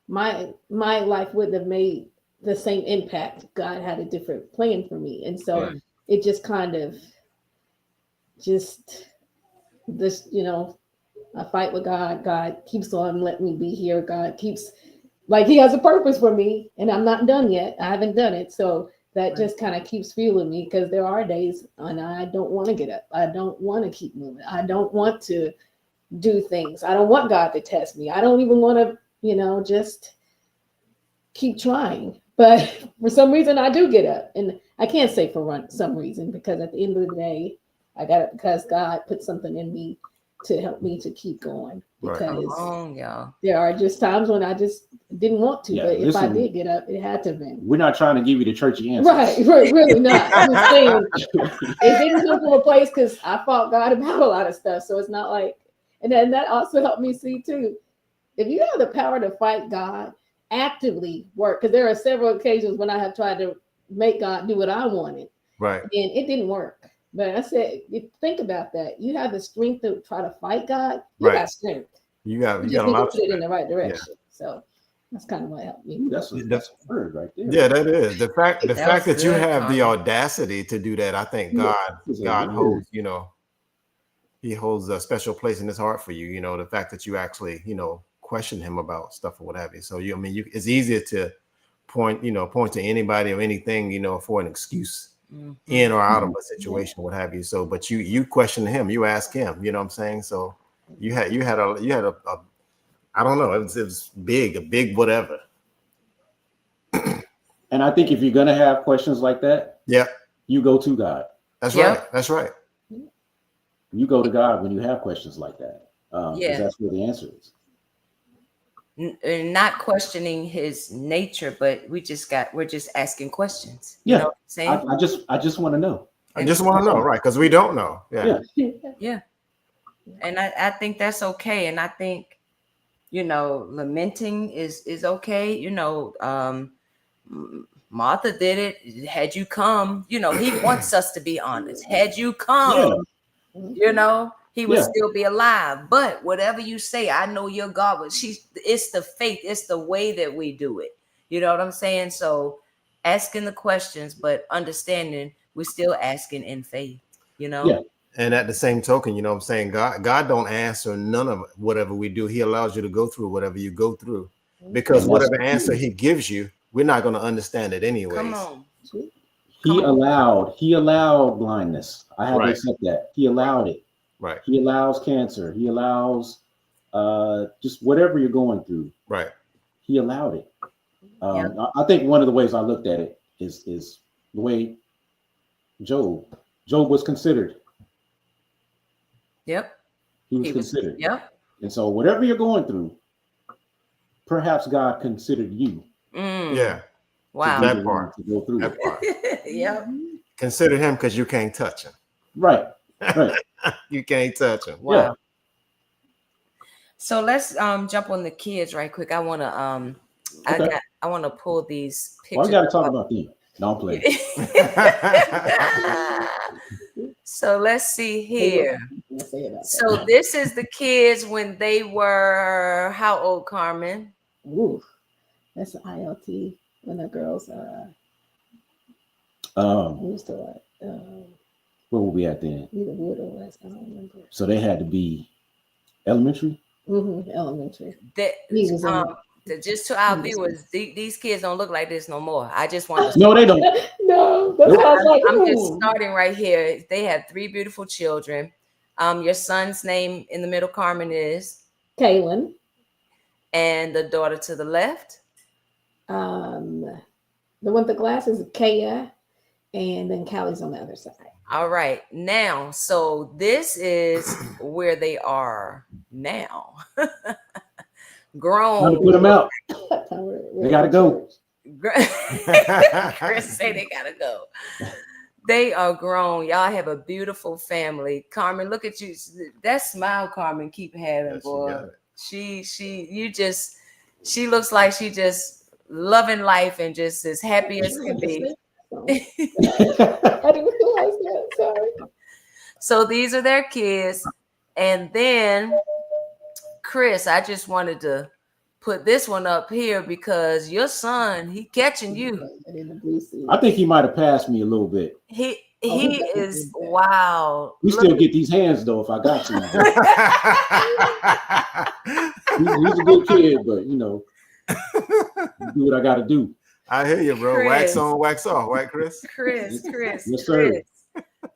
my life wouldn't have made the same impact. God had a different plan for me. And so it just kind of just this, I fight with God. God keeps on letting me be here. God keeps, like, he has a purpose for me, and I'm not done yet. I haven't done it. So that just kind of keeps fueling me, because there are days and I don't want to get up. I don't want to keep moving. I don't want to do things. I don't want God to test me. I don't even want to, just keep trying. But for some reason, I do get up. And I can't say for some reason, because at the end of the day, I got it because God put something in me to help me to keep going. Because there are just times when I just didn't want to. But if I did get up, it had to have been. We're not trying to give you the churchy answer. Right, really not. I'm just saying, it didn't come from a place because I fought God about a lot of stuff. So it's not like, and then that also helped me see too, if you have the power to fight God, actively work. Because there are several occasions when I have tried to make God do what I wanted. Right. And it didn't work. But I said, you think about that. You have the strength to try to fight God. You got strength. You got just a need lot to put it in the right direction. So that's kind of what helped me. Ooh, that's a word right there. Yeah, that is the fact that you have the Carmen. audacity to do that. I think God holds, he holds a special place in his heart for you. The fact that you actually, question him about stuff or what have you. So it's easier to point to anybody or anything, for an excuse in or out of a situation, what have you. So, but you question him, you ask him, you know what I'm saying? So you had a I don't know, it was big, a big whatever. And I think if you're gonna have questions like that, you go to God. That's right. That's right. You go to God when you have questions like that, because that's where the answer is. Not questioning his nature, but we're just asking questions. You know what I'm saying? I just want to know. I just want to know, right? Because we don't know. Yeah. And I think that's okay. And I think, lamenting is okay. Martha did it. Had you come, he wants us to be honest. Had you come, he would still be alive. But whatever you say, I know your God. It's the faith. It's the way that we do it. You know what I'm saying? So asking the questions, but understanding we're still asking in faith, Yeah. And at the same token, what I'm saying, God don't answer none of whatever we do. He allows you to go through whatever you go through, because whatever answer he gives you, we're not going to understand it anyways. Come on. He allowed blindness. I have to accept that. He allowed it. Right. He allows cancer. He allows just whatever you're going through. Right. He allowed it. I think one of the ways I looked at it is the way Job was considered. Yep. He was considered. Yep. And so whatever you're going through, perhaps God considered you. Yeah. Wow. That part. To go through that part. Yep. Consider him because you can't touch him. Right. Right. You can't touch him. Wow. Yeah. So let's jump on the kids right quick. I want to I want to pull these pictures. Well, I got to talk about them. Don't play. So let's see here. So this is the kids when they were how old, Carmen? Ooh, that's an ILT when the girls where were we at then? Either Wood or West, I don't remember. So they had to be elementary? Elementary. Just to our viewers, these kids don't look like this no more. I just want to No, they don't. No, I'm just starting right here. They have 3 beautiful children. Your son's name in the middle, Carmen, is Kaylin. And the daughter to the left? The one with the glasses is Kaya, and then Callie's on the other side. All right. Now, so this is where they are now. Grown. Time to put them out. They gotta go. Chris say they gotta go. They are grown. Y'all have a beautiful family. Carmen, look at you. That smile, Carmen, keep having, boy. She looks like she just loving life and just as happy as can be. I didn't realize that. Sorry. So these are their kids. And then Chris, I just wanted to put this one up here because your son, he catching you. I think he might have passed me a little bit. He is wow. We still get these hands though if I got to. He's a good kid, but do what I got to do. I hear you, bro. Chris. Wax on, wax off, right, Chris? Chris. Yes, sir.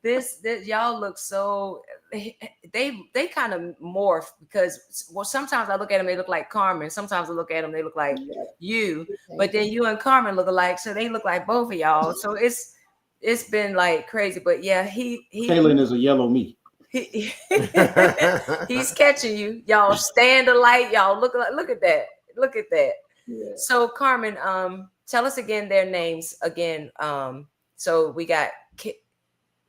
This y'all look so they kind of morph because sometimes I look at them, they look like Carmen. Sometimes I look at them, they look like you. But then you and Carmen look alike, so they look like both of y'all. So it's been like crazy. But yeah, Kaylin is a yellow meat. He's catching you. Y'all stand alike. Y'all look at that. Look at that. Yeah. So Carmen, tell us again their names again. So we got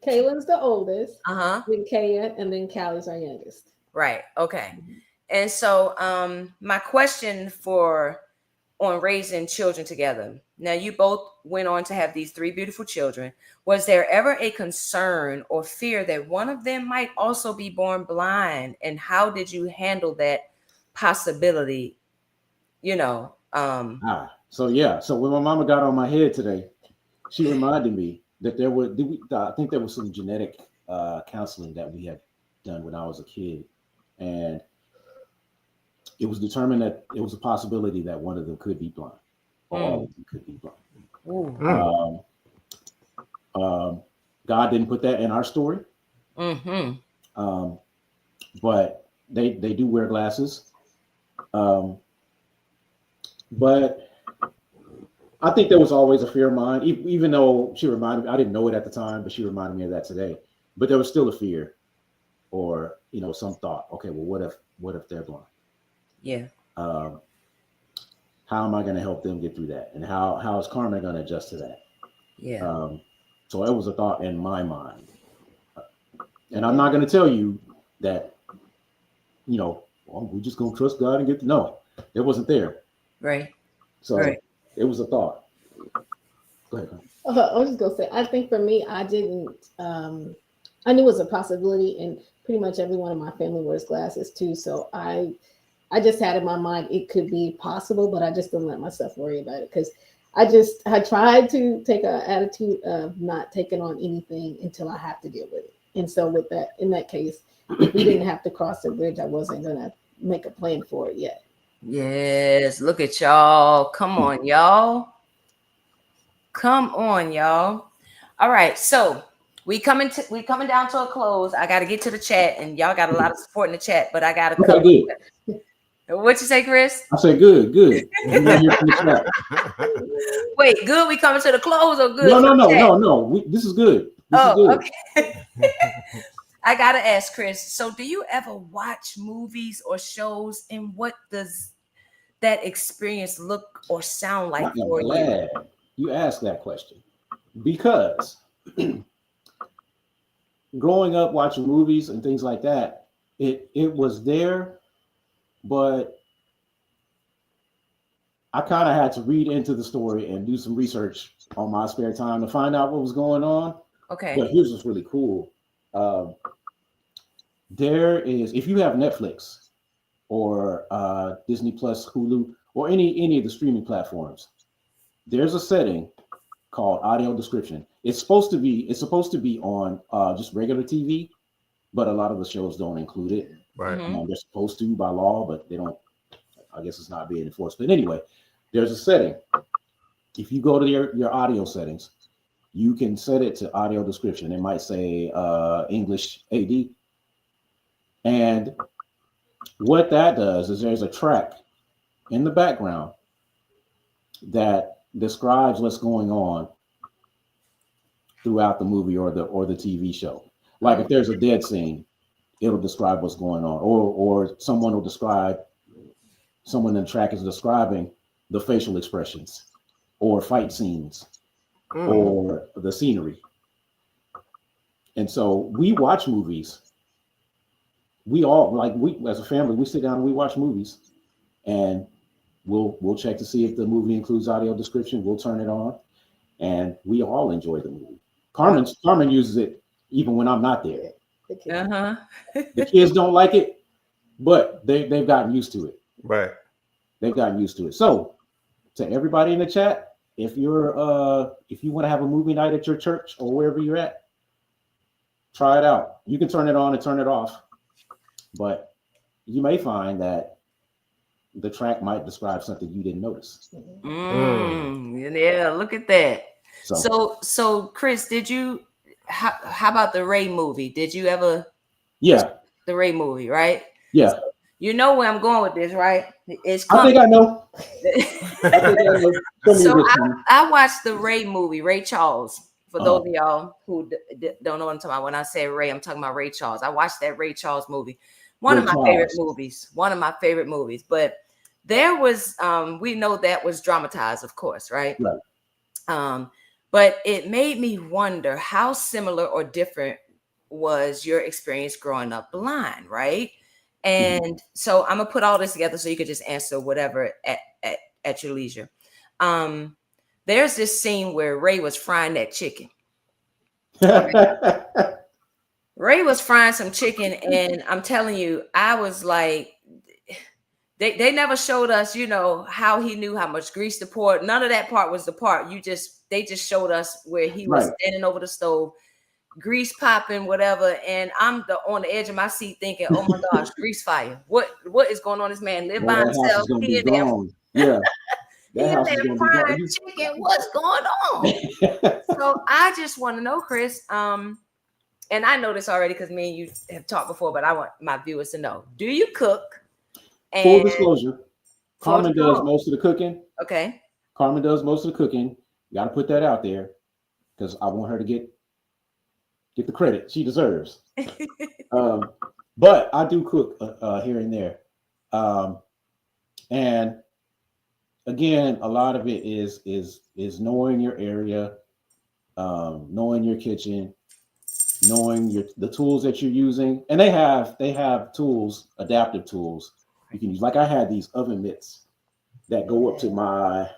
Kaylin's the oldest. Then Kaya, and then Callie's our youngest. Right. Okay. And so my question on raising children together, Now, you both went on to have these 3 beautiful children. Was there ever a concern or fear that one of them might also be born blind? And how did you handle that possibility? So when my mama got on my head today, she reminded me that I think there was some genetic counseling that we had done when I was a kid. And it was determined that it was a possibility that one of them could be blind, or all of them could be blind. God didn't put that in our story, but they do wear glasses. But I think there was always a fear of mine, even though she reminded me, I didn't know it at the time, but she reminded me of that today. But there was still a fear, or some thought. Okay, well, what if they're blind? Yeah. How am I going to help them get through that? And how is Carmen going to adjust to that? Yeah. So it was a thought in my mind. And I'm not going to tell you that, we're just going to trust God and no, it wasn't there. Right. So it was a thought. Go ahead. I was just going to say, I think for me, I didn't, I knew it was a possibility, and pretty much everyone in my family wears glasses too. So I just had in my mind it could be possible, but I just didn't let myself worry about it, because I tried to take an attitude of not taking on anything until I have to deal with it. And so in that case, if we didn't have to cross the bridge, I wasn't going to make a plan for it yet. Yes, look at y'all. Come on, y'all. All right, so we coming down to a close. I got to get to the chat, and y'all got a lot of support in the chat, but I got to come. What you say, Chris? I say good. Wait, good. We coming to the close or good? No. This is good. This is good. Okay. I gotta ask, Chris. So, do you ever watch movies or shows, and what does that experience look or sound like for you? I'm glad you asked that question, because growing up watching movies and things like that, it was there. But I kind of had to read into the story and do some research on my spare time to find out what was going on. Okay. But here's what's really cool. There is, if you have Netflix or Disney Plus, Hulu, or any of the streaming platforms, there's a setting called audio description. It's supposed to be on just regular TV, but a lot of the shows don't include it. Right. They're supposed to by law, but they don't. I guess it's not being enforced. But anyway, there's a setting. If you go to your audio settings, you can set it to audio description. It might say English AD. And what that does is there's a track in the background that describes what's going on throughout the movie or the TV show. Like if there's a dead scene, it'll describe what's going on, or someone in the track is describing the facial expressions or fight scenes or the scenery. And so we watch movies. We all, as a family, we sit down and we watch movies, and we'll check to see if the movie includes audio description. We'll turn it on, and we all enjoy the movie. Carmen uses it even when I'm not there. The kids don't like it, but they've gotten used to it. Right. They've gotten used to it. So to everybody in the chat, if you want to have a movie night at your church or wherever you're at, try it out. You can turn it on and turn it off, but you may find that the track might describe something you didn't notice. Yeah, look at that. So Chris, did you? How about the Ray movie? Did you ever? Yeah. The Ray movie, right? Yeah. So you know where I'm going with this, right? I think I know. So I watched the Ray movie, Ray Charles. For those of y'all who don't know what I'm talking about, when I say Ray, I'm talking about Ray Charles. I watched that Ray Charles movie. One of my favorite movies. But there was, we know that was dramatized, of course, right? But it made me wonder how similar or different was your experience growing up blind, right? And so I'm gonna put all this together so you could just answer whatever at your leisure. there's this scene where Ray was frying that chicken. Ray was frying some chicken, and I'm telling you, I was like, they never showed us, you know, how he knew how much grease to pour. None of that part was the part. They just showed us where he was standing over the stove, grease popping, whatever. And I'm on the edge of my seat thinking, oh my gosh, grease fire. What is going on? This man lived by himself. He in there. Yeah. He in there frying chicken. What's going on? So I just want to know, Chris, and I know this already because me and you have talked before, but I want my viewers to know. Do you cook? And full disclosure, Carmen does most of the cooking. Okay. Carmen does most of the cooking. You got to put that out there because I want her to get the credit she deserves. But I do cook here and there. And again, a lot of it is knowing your area, knowing your kitchen, knowing the tools that you're using. And they have tools, adaptive tools you can use. Like I had these oven mitts that go up to my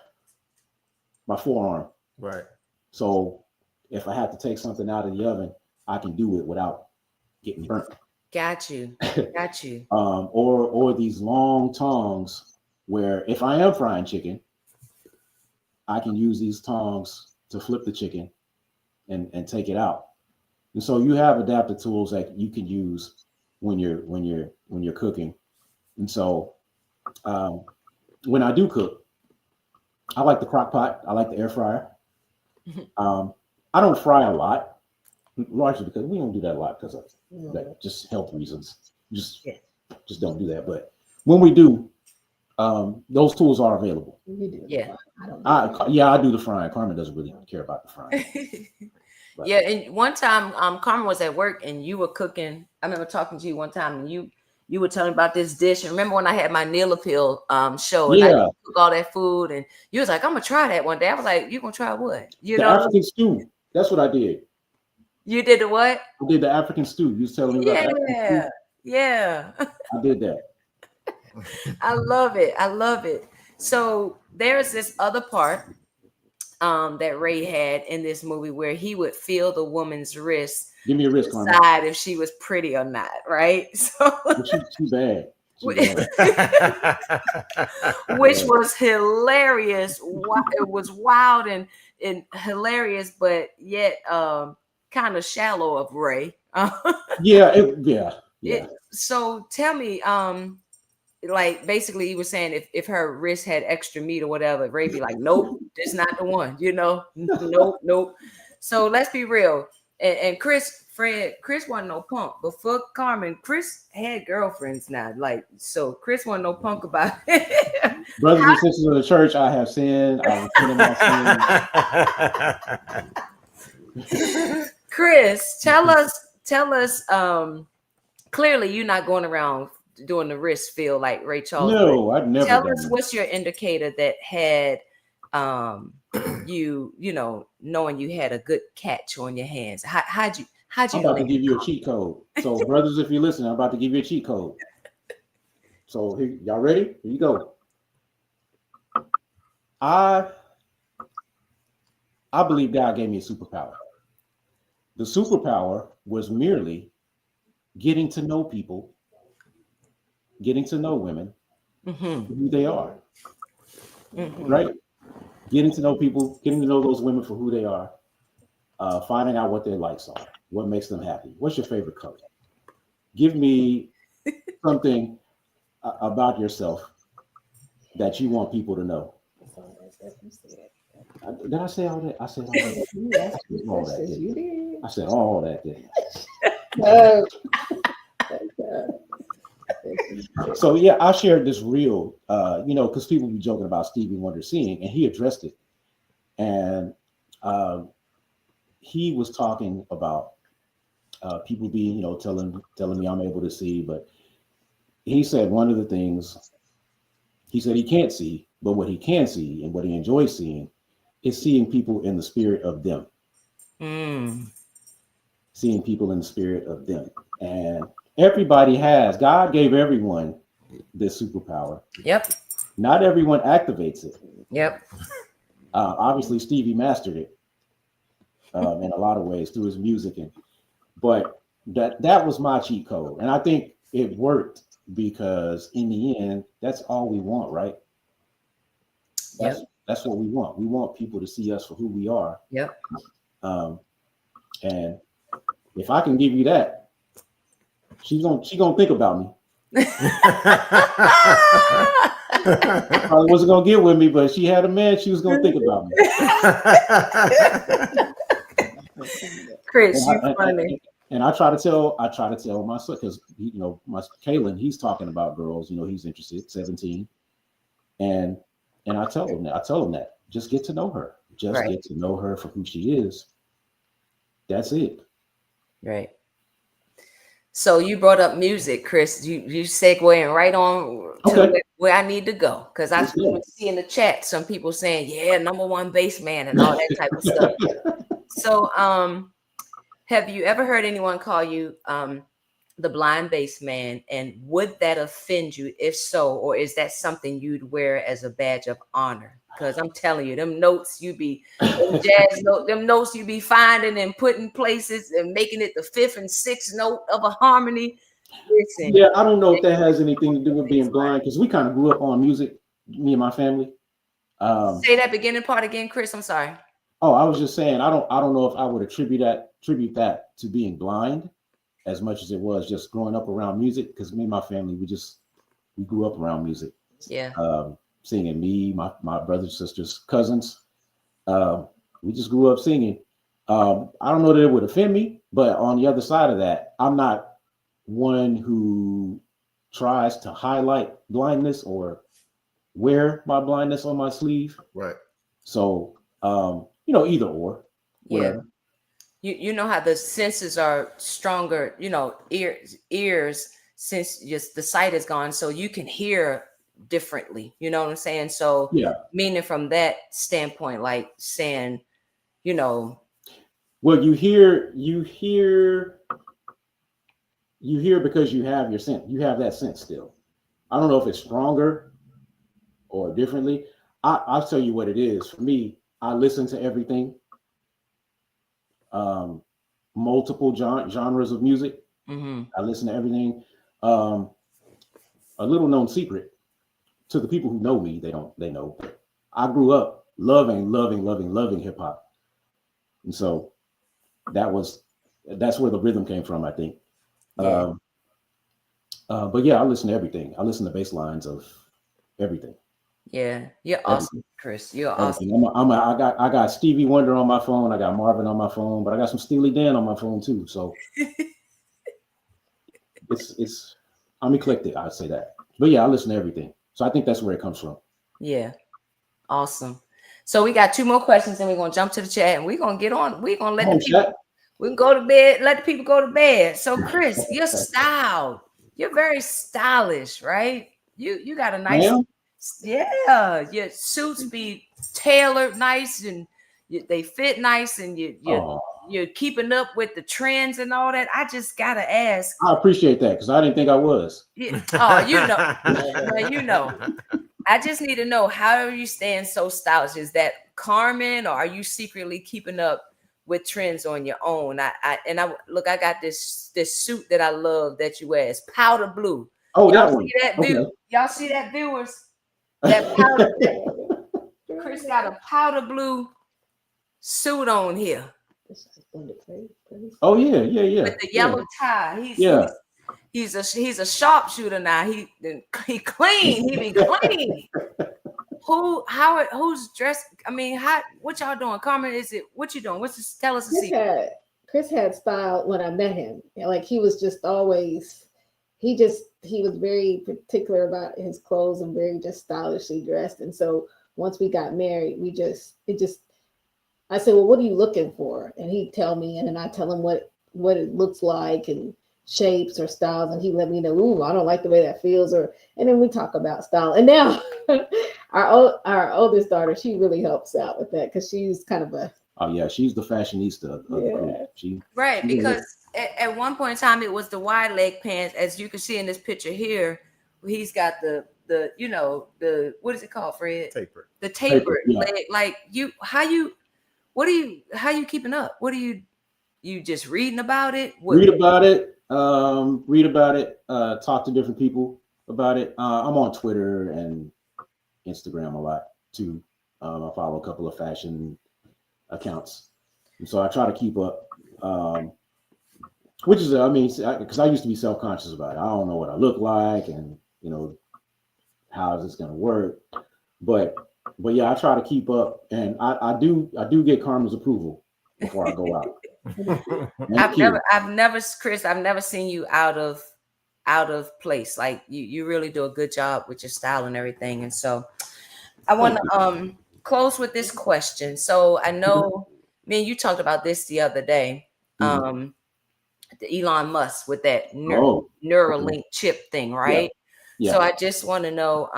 forearm. Right. So if I have to take something out of the oven, I can do it without getting burnt. Got you. Or these long tongs where if I am frying chicken, I can use these tongs to flip the chicken and take it out. And so you have adaptive tools that you can use when you're cooking. And so when I do cook, I like the crock pot. I like the air fryer. I don't fry a lot, largely because we don't do that a lot because of that, just health reasons. Just don't do that. But when we do, those tools are available. Yeah. I do the frying. Carmen doesn't really care about the frying. Yeah, and one time Carmen was at work and you were cooking. I remember talking to you one time and you were telling about this dish. And remember when I had my Neil Appeal show and I cook all that food and you was like, I'm gonna try that one day. I was like, you gonna try what? You know, African stew. That's what I did. You did the what? I did the African stew. You was telling me about that. Yeah. I did that. I love it. So there's this other part that Ray had in this movie where he would feel the woman's wrist. Give me a wrist, Carmen. Decide if she was pretty or not, right? So she's bad. Which was hilarious. It was wild and hilarious, but yet kind of shallow of Ray. So tell me, like basically he was saying if her wrist had extra meat or whatever, Ray be like, nope, that's not the one, you know, nope. So let's be real. And Chris wasn't no punk, but for Carmen, Chris had girlfriends now. Like, so Chris wasn't no punk about it. Brothers and sisters of the church, I have sinned. I have sinned. Chris, tell us, clearly you're not going around doing the wrist feel like Ray Charles. No, I've never. Tell us what's your indicator that had you know, knowing you had a good catch on your hands. How'd you I'm about to give you a cheat code. So brothers, if you're listening, I'm about to give you a cheat code. So here, y'all ready? Here you go. I believe God gave me a superpower. The superpower was merely getting to know people, getting to know women, who they are. Right? Getting to know people, getting to know those women for who they are, finding out what their likes are, what makes them happy. What's your favorite color? Give me something about yourself that you want people to know. Did I say all that? I said all that. I said all that. So yeah, I shared this reel, because people be joking about Stevie Wonder seeing, and he addressed it. And he was talking about people being, telling me I'm able to see, but he said one of the things he said he can't see, but what he can see and what he enjoys seeing is seeing people in the spirit of them. Seeing people in the spirit of them. And everybody God gave everyone this superpower. Yep. Not everyone activates it. Yep. Obviously, Stevie mastered it in a lot of ways through his music, but that was my cheat code, and I think it worked because in the end, that's all we want, right? That's what we want. We want people to see us for who we are. Yep. And if I can give you that, she gonna think about me. Probably wasn't gonna get with me, but she had a man. She was gonna think about me. Chris, you funny. And I try to tell my son, because my Kalen, he's talking about girls. He's interested, 17, and I tell him that just get to know her, get to know her for who she is. That's it. Right. So you brought up music, Chris. You segueing right on to where I need to go, because I see in the chat some people saying, "Yeah, number one bass man" and all that type of stuff. So, have you ever heard anyone call you the blind bass man, and would that offend you? If so, or is that something you'd wear as a badge of honor? Because I'm telling you, them notes you be them notes you be finding and putting places and making it the 5th and 6th note of a harmony. Listen, yeah, I don't know if that has anything to do with being blind, because we kind of grew up on music, me and my family. Say that beginning part again, Chris. I'm sorry. Oh, I was just saying, I don't know if I would attribute that to being blind as much as it was just growing up around music, because me and my family, we grew up around music. Yeah. Singing, me, my brothers, sisters, cousins. We just grew up singing. I don't know that it would offend me, but on the other side of that, I'm not one who tries to highlight blindness or wear my blindness on my sleeve. Right. So, either or. Whatever. Yeah. You know how the senses are stronger, ears, since just the sight is gone, so you can hear differently. You know what I'm saying? So yeah, meaning from that standpoint, like saying, well, you hear because you have your sense. You have that sense still. I don't know if it's stronger or differently. I'll tell you what it is. For me, I listen to everything. Multiple genres of music. Mm-hmm. I listen to everything. A little known secret to the people who know me, they know. I grew up loving hip hop, and so that's where the rhythm came from, I think. Yeah. But yeah, I listen to everything. I listen to bass lines of everything. Yeah, you're awesome, Chris. You're awesome. I got Stevie Wonder on my phone. I got Marvin on my phone, but I got some Steely Dan on my phone too. So I'm eclectic. I'd say that. But yeah, I listen to everything. So I think that's where it comes from. Yeah, awesome. So we got 2 more questions, and we're gonna jump to the chat, and we're gonna get on. We're gonna let the people. We can go to bed. Let the people go to bed. So Chris, your style. You're very stylish, right? You got a nice. Yeah, your suits be tailored nice, and they fit nice, and you're keeping up with the trends and all that. I just gotta ask. I appreciate that, because I didn't think I was. Yeah. Oh, I just need to know, how are you staying so stylish? Is that Carmen, or are you secretly keeping up with trends on your own? I got this suit that I love that you wear. It's powder blue. Oh, y'all that one. See that view? Okay. Y'all see that, viewers? That powder. Chris got a powder blue suit on here. Oh yeah. With the yellow tie. He's a sharpshooter now. He clean. He be clean. Who's dressed? I mean, what y'all doing? Carmen, what you doing? Tell us a secret. Chris had style when I met him. Like, he was just always, he was very particular about his clothes and very just stylishly dressed. And so once we got married, I said, well, what are you looking for? And he'd tell me, and then I tell him what it looks like and shapes or styles, and he let me know, ooh, I don't like the way that feels, and then we talk about style. And now our oldest daughter, she really helps out with that, because she's kind of she's the fashionista of the group. Right, because at one point in time it was the wide leg pants, as you can see in this picture here. He's got the the what is it called, Fred? Taper. The taper. Yeah. Like how you keeping up? What are you just reading about it? Read about it. Talk to different people about it. I'm on Twitter and Instagram a lot too. I follow a couple of fashion accounts, and so I try to keep up. Which is, because I used to be self-conscious about it. I don't know what I look like, and how is this going to work? But yeah, I try to keep up, and I do get Carmen's approval before I go out. I've never seen you out of place. Like you really do a good job with your style and everything. And so I want to close with this question. So I know me and you talked about this the other day. The Elon Musk with that Neuralink chip thing, right? Yeah. So I just want to know,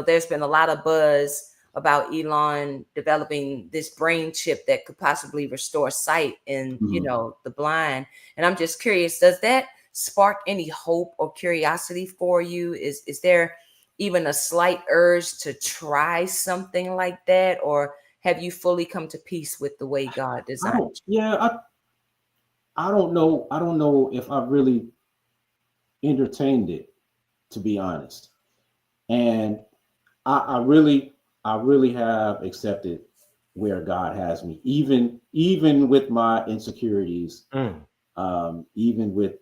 there's been a lot of buzz about Elon developing this brain chip that could possibly restore sight in, the blind. And I'm just curious, does that spark any hope or curiosity for you? Is there even a slight urge to try something like that? Or have you fully come to peace with the way God designed you? I don't know. I don't know if I've really entertained it, to be honest. And I really have accepted where God has me, even with my insecurities, even with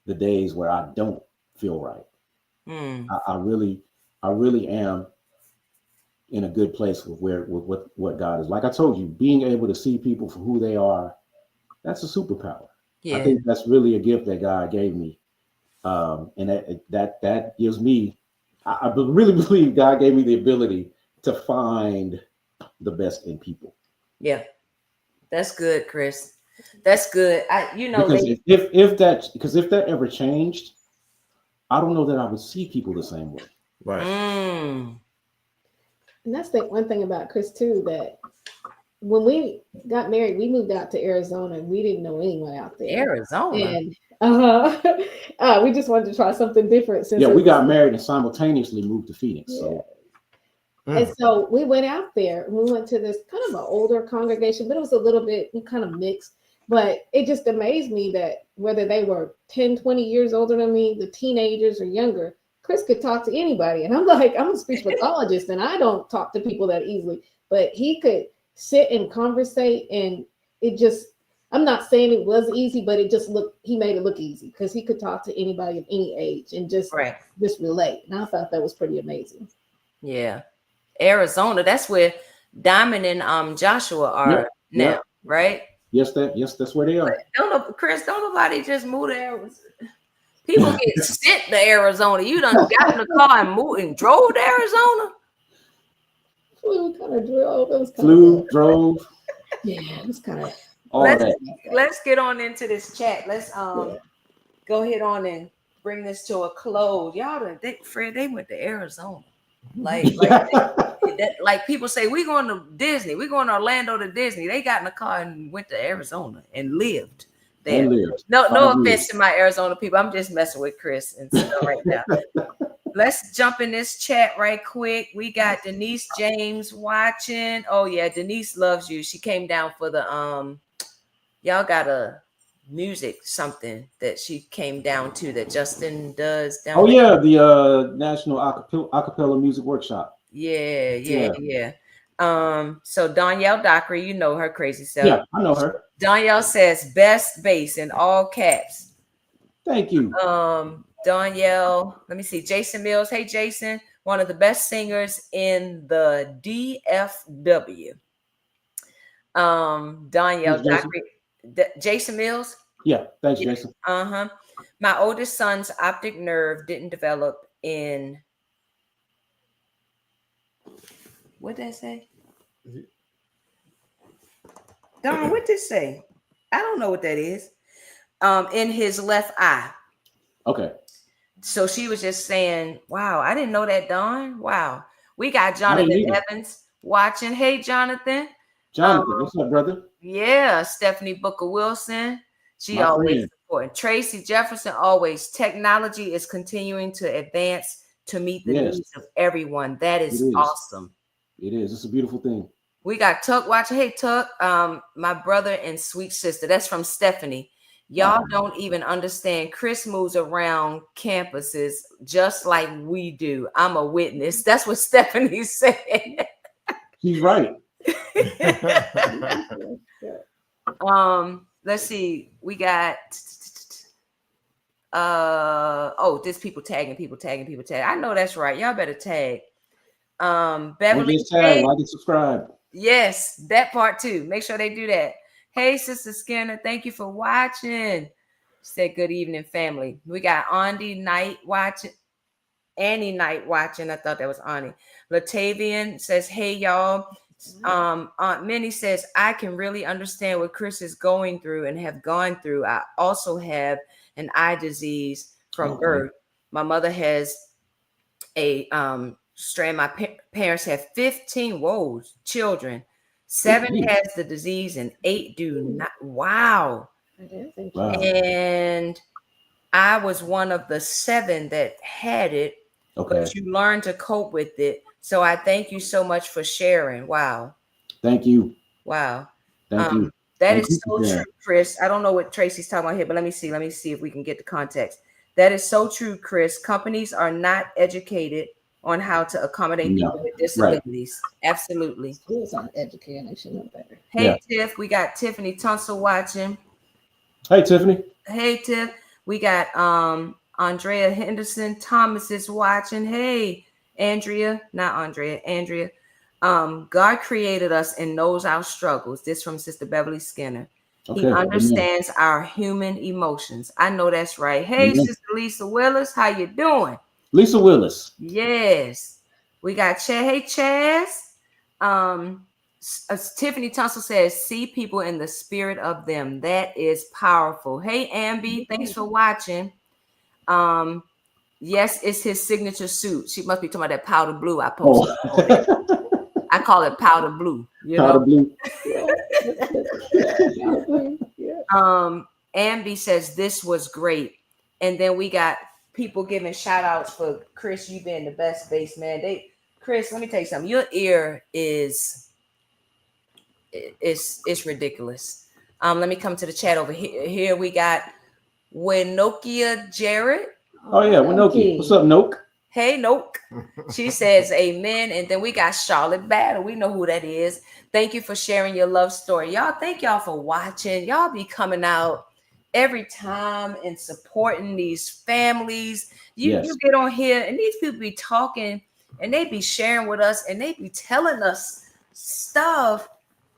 the days where I don't feel right. I really am in a good place with what God is. Like I told you, being able to see people for who they are, that's a superpower. Yeah. I think that's really a gift that God gave me. And that gives me, I really believe God gave me the ability to find the best in people. Yeah, that's good, Chris. That's good. Because if that ever changed, I don't know that I would see people the same way. Right. And that's the one thing about Chris too, that when we got married, we moved out to Arizona and we didn't know anyone out there. Arizona. And we just wanted to try something different. We got married and simultaneously moved to Phoenix. Yeah. So. And so we went out there and we went to this kind of an older congregation, but it was a little bit kind of mixed. But it just amazed me that whether they were 10, 20 years older than me, the teenagers or younger, Chris could talk to anybody. And I'm like, I'm a speech pathologist and I don't talk to people that easily, but he could sit and conversate, and it just, I'm not saying it was easy, but he made it look easy because he could talk to anybody of any age and just relate. And I thought that was pretty amazing. Yeah. Arizona, that's where Diamond and Joshua are now, right? Yes, that's where they are. Chris, don't nobody just move to Arizona. People get sent to Arizona. You done got in the car and moved and drove to Arizona? Drove. Yeah, it was kind of let's get on into this chat. Let's go ahead on and bring this to a close. Y'all done think, Fred, they went to Arizona. Like people say, we're going to Disney, we're going to Orlando to Disney. They got in the car and went to Arizona and lived there. No offense to my Arizona people. I'm just messing with Chris and stuff right now. Let's jump in this chat right quick. We got Denise James watching. Oh yeah, Denise loves you. She came down for the y'all got a music something that she came down to that Justin does down there. The National Acapella Music Workshop. Yeah. So Danielle Dockery, you know her crazy self. Yeah, I know her. Danielle says best bass in all caps. Thank you. Danielle, let me see. Jason Mills. Hey, Jason, one of the best singers in the DFW. Danielle Dockery. Jason Mills. Yeah, thanks, Jason. My oldest son's optic nerve didn't develop in. What did that say? Don, what did it say? I don't know what that is. In his left eye. Okay. So she was just saying, wow, I didn't know that, Dawn. Wow. We got Jonathan Evans watching. Hey, Jonathan. What's up, brother? Yeah, Stephanie Booker Wilson. She always supporting. Tracy Jefferson, always. Technology is continuing to advance to meet the needs of everyone. That is awesome. It is. It's a beautiful thing. We got Tuck watching. Hey, Tuck, my brother and sweet sister. That's from Stephanie. Y'all don't even understand. Chris moves around campuses just like we do. I'm a witness. That's what Stephanie said. She's right. Let's see. We got this people tagging. I know that's right. Y'all better tag. Beverly, just tag, like and subscribe. Yes, that part too. Make sure they do that. Hey, Sister Skinner, thank you for watching. She said, good evening, family. We got Andy Knight watching. Annie Knight watching. I thought that was Annie. Latavian says, hey, y'all. Aunt Minnie says, I can really understand what Chris is going through and have gone through. I also have an eye disease from birth. My mother has a strand. My parents have 15 children. 7 has the disease and 8 do not. Wow. And I was one of the 7 that had it. But you learn to cope with it. So I thank you so much for sharing. Wow. Thank you. Wow. Thank you. That is so true, Chris. I don't know what Tracy's talking about here, but let me see if we can get the context. That is so true, Chris. Companies are not educated on how to accommodate people with disabilities. Right. Absolutely. Schools aren't educated. They should know better. Hey, Tiff. We got Tiffany Tunsil watching. Hey, Tiffany. Hey, Tiff. We got Andrea Henderson Thomas is watching. Hey, Andrea. God created us and knows our struggles. This from Sister Beverly Skinner. He understands our human emotions. I know that's right. Hey, Sister Lisa Willis, how you doing? Lisa Willis. Yes. We got Chaz. Hey, Chaz. Tiffany Tunsil says, see people in the spirit of them. That is powerful. Hey, Ambi, thanks for watching. Yes, it's his signature suit. She must be talking about that powder blue I posted. I call it powder blue. Powder blue. Ambi says this was great. And then we got people giving shout outs for Chris, you being the best bass man. Chris, let me tell you something. Your ear is ridiculous. Let me come to the chat over here. Here we got Winokia Jared. Oh yeah, Winokia. What's up, Noke? Hey, Noke. She says amen. And then we got Charlotte Battle. We know who that is. Thank you for sharing your love story. Y'all, thank y'all for watching. Y'all be coming out every time and supporting these families. You get on here and these people be talking and they be sharing with us and they be telling us stuff.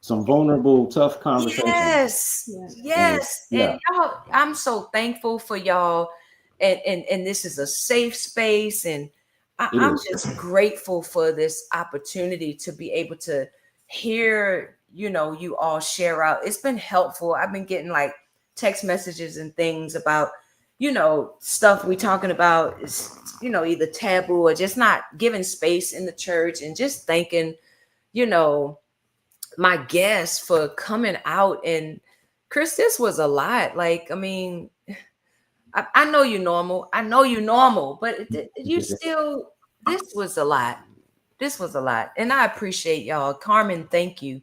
Some vulnerable, tough conversations. Yes. And y'all, I'm so thankful for y'all. And this is a safe space. And I'm just grateful for this opportunity to be able to hear, you all share out. It's been helpful. I've been getting like text messages and things about, stuff we talking about is, either taboo or just not giving space in the church, and just thanking, my guests for coming out. And Chris, this was a lot. Like, I mean, I know you're normal. But you still, this was a lot. And I appreciate y'all. Carmen, thank you.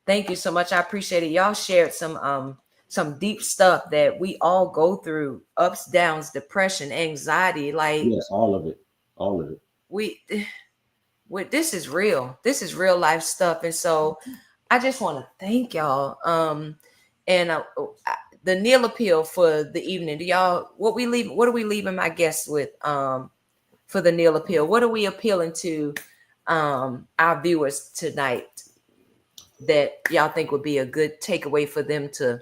Thank you so much. I appreciate it. Y'all shared some deep stuff that we all go through, ups, downs, depression, anxiety. Like, yes, all of it. This is real. This is real life stuff. And so I just want to thank y'all. The Neil appeal for the evening. What are we leaving my guests with for the Neil appeal? What are we appealing to our viewers tonight that y'all think would be a good takeaway for them to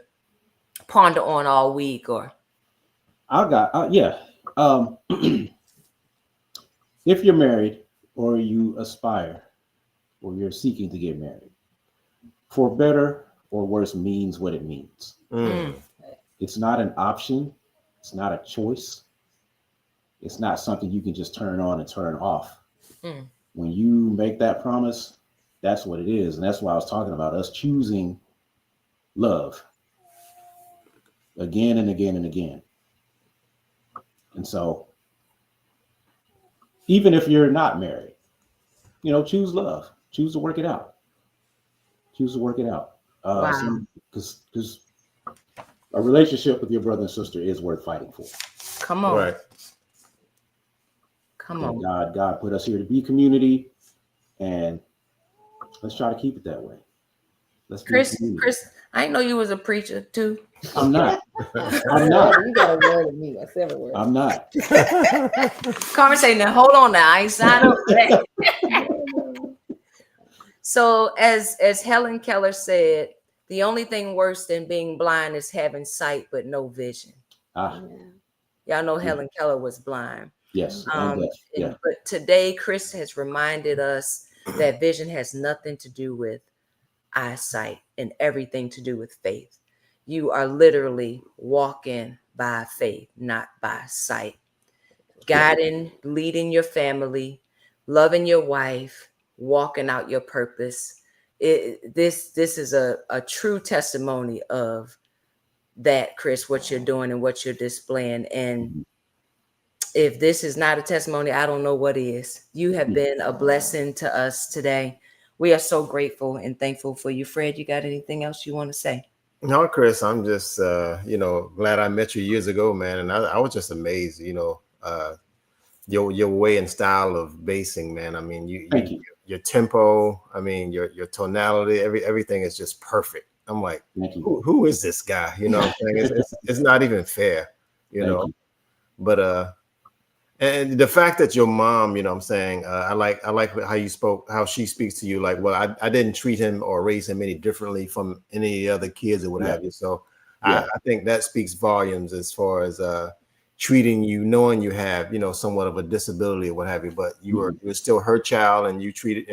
ponder on all week? Or if you're married or you aspire or you're seeking to get married, for better or worse means what it means. It's not an option. It's not a choice. It's not something you can just turn on and turn off. When you make that promise, that's what it is. And that's why I was talking about us choosing love again and again and again. And so even if you're not married, choose love, choose to work it out, choose to work it out. Wow. Because a relationship with your brother and sister is worth fighting for. Come on. Right. Come on. God put us here to be community, and let's try to keep it that way. Let's Chris, I didn't know you was a preacher too. I'm not. I'm not. You got a word of me. That's every word. I'm not. Carmen say, now hold on now. I ain't signed up for that. So as Helen Keller said, the only thing worse than being blind is having sight but no vision. Y'all know Helen Keller was blind. Yes. But today, Chris has reminded us that vision has nothing to do with eyesight and everything to do with faith. You are literally walking by faith, not by sight. Guiding, leading your family, loving your wife, walking out your purpose. This is a true testimony of that, Chris, what you're doing and what you're displaying. And if this is not a testimony, I don't know what is. You have been a blessing to us today. We are so grateful and thankful for you. Fred, you got anything else you want to say? No, Chris, I'm just, glad I met you years ago, man. And I was just amazed, your way and style of basing, man. I mean, your tempo, I mean, your tonality, everything is just perfect. I'm like, who is this guy? You know what I'm saying? It's not even fair, but, and the fact that your mom, I'm saying, I like how she speaks to you. Like, well, I didn't treat him or raise him any differently from any other kids or what have you. So I think that speaks volumes as far as treating you, knowing you have, somewhat of a disability or what have you, but you were still her child, and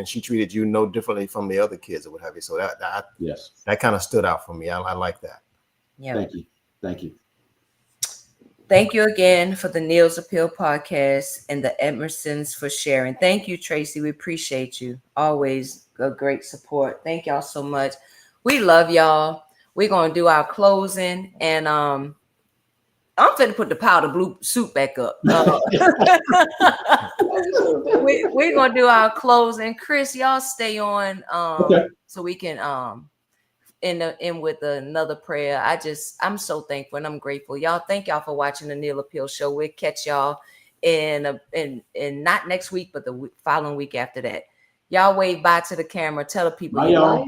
she treated you no differently from the other kids or what have you. So that kind of stood out for me. I like that. Yeah. Thank you. Thank you again for the Neil's Appeal podcast and the Edmersons for sharing. Thank you, Tracy. We appreciate you. Always a great support. Thank y'all so much. We love y'all. We're going to do our closing, and I'm finna put the powder blue suit back up. We're going to do our closing. Chris, y'all stay on so we can end with another prayer. I'm so thankful and I'm grateful. Y'all, thank y'all for watching the Neil Appeal Show. We'll catch y'all in not next week, but the following week after that. Y'all wave bye to the camera. Tell the people. Bye, y'all.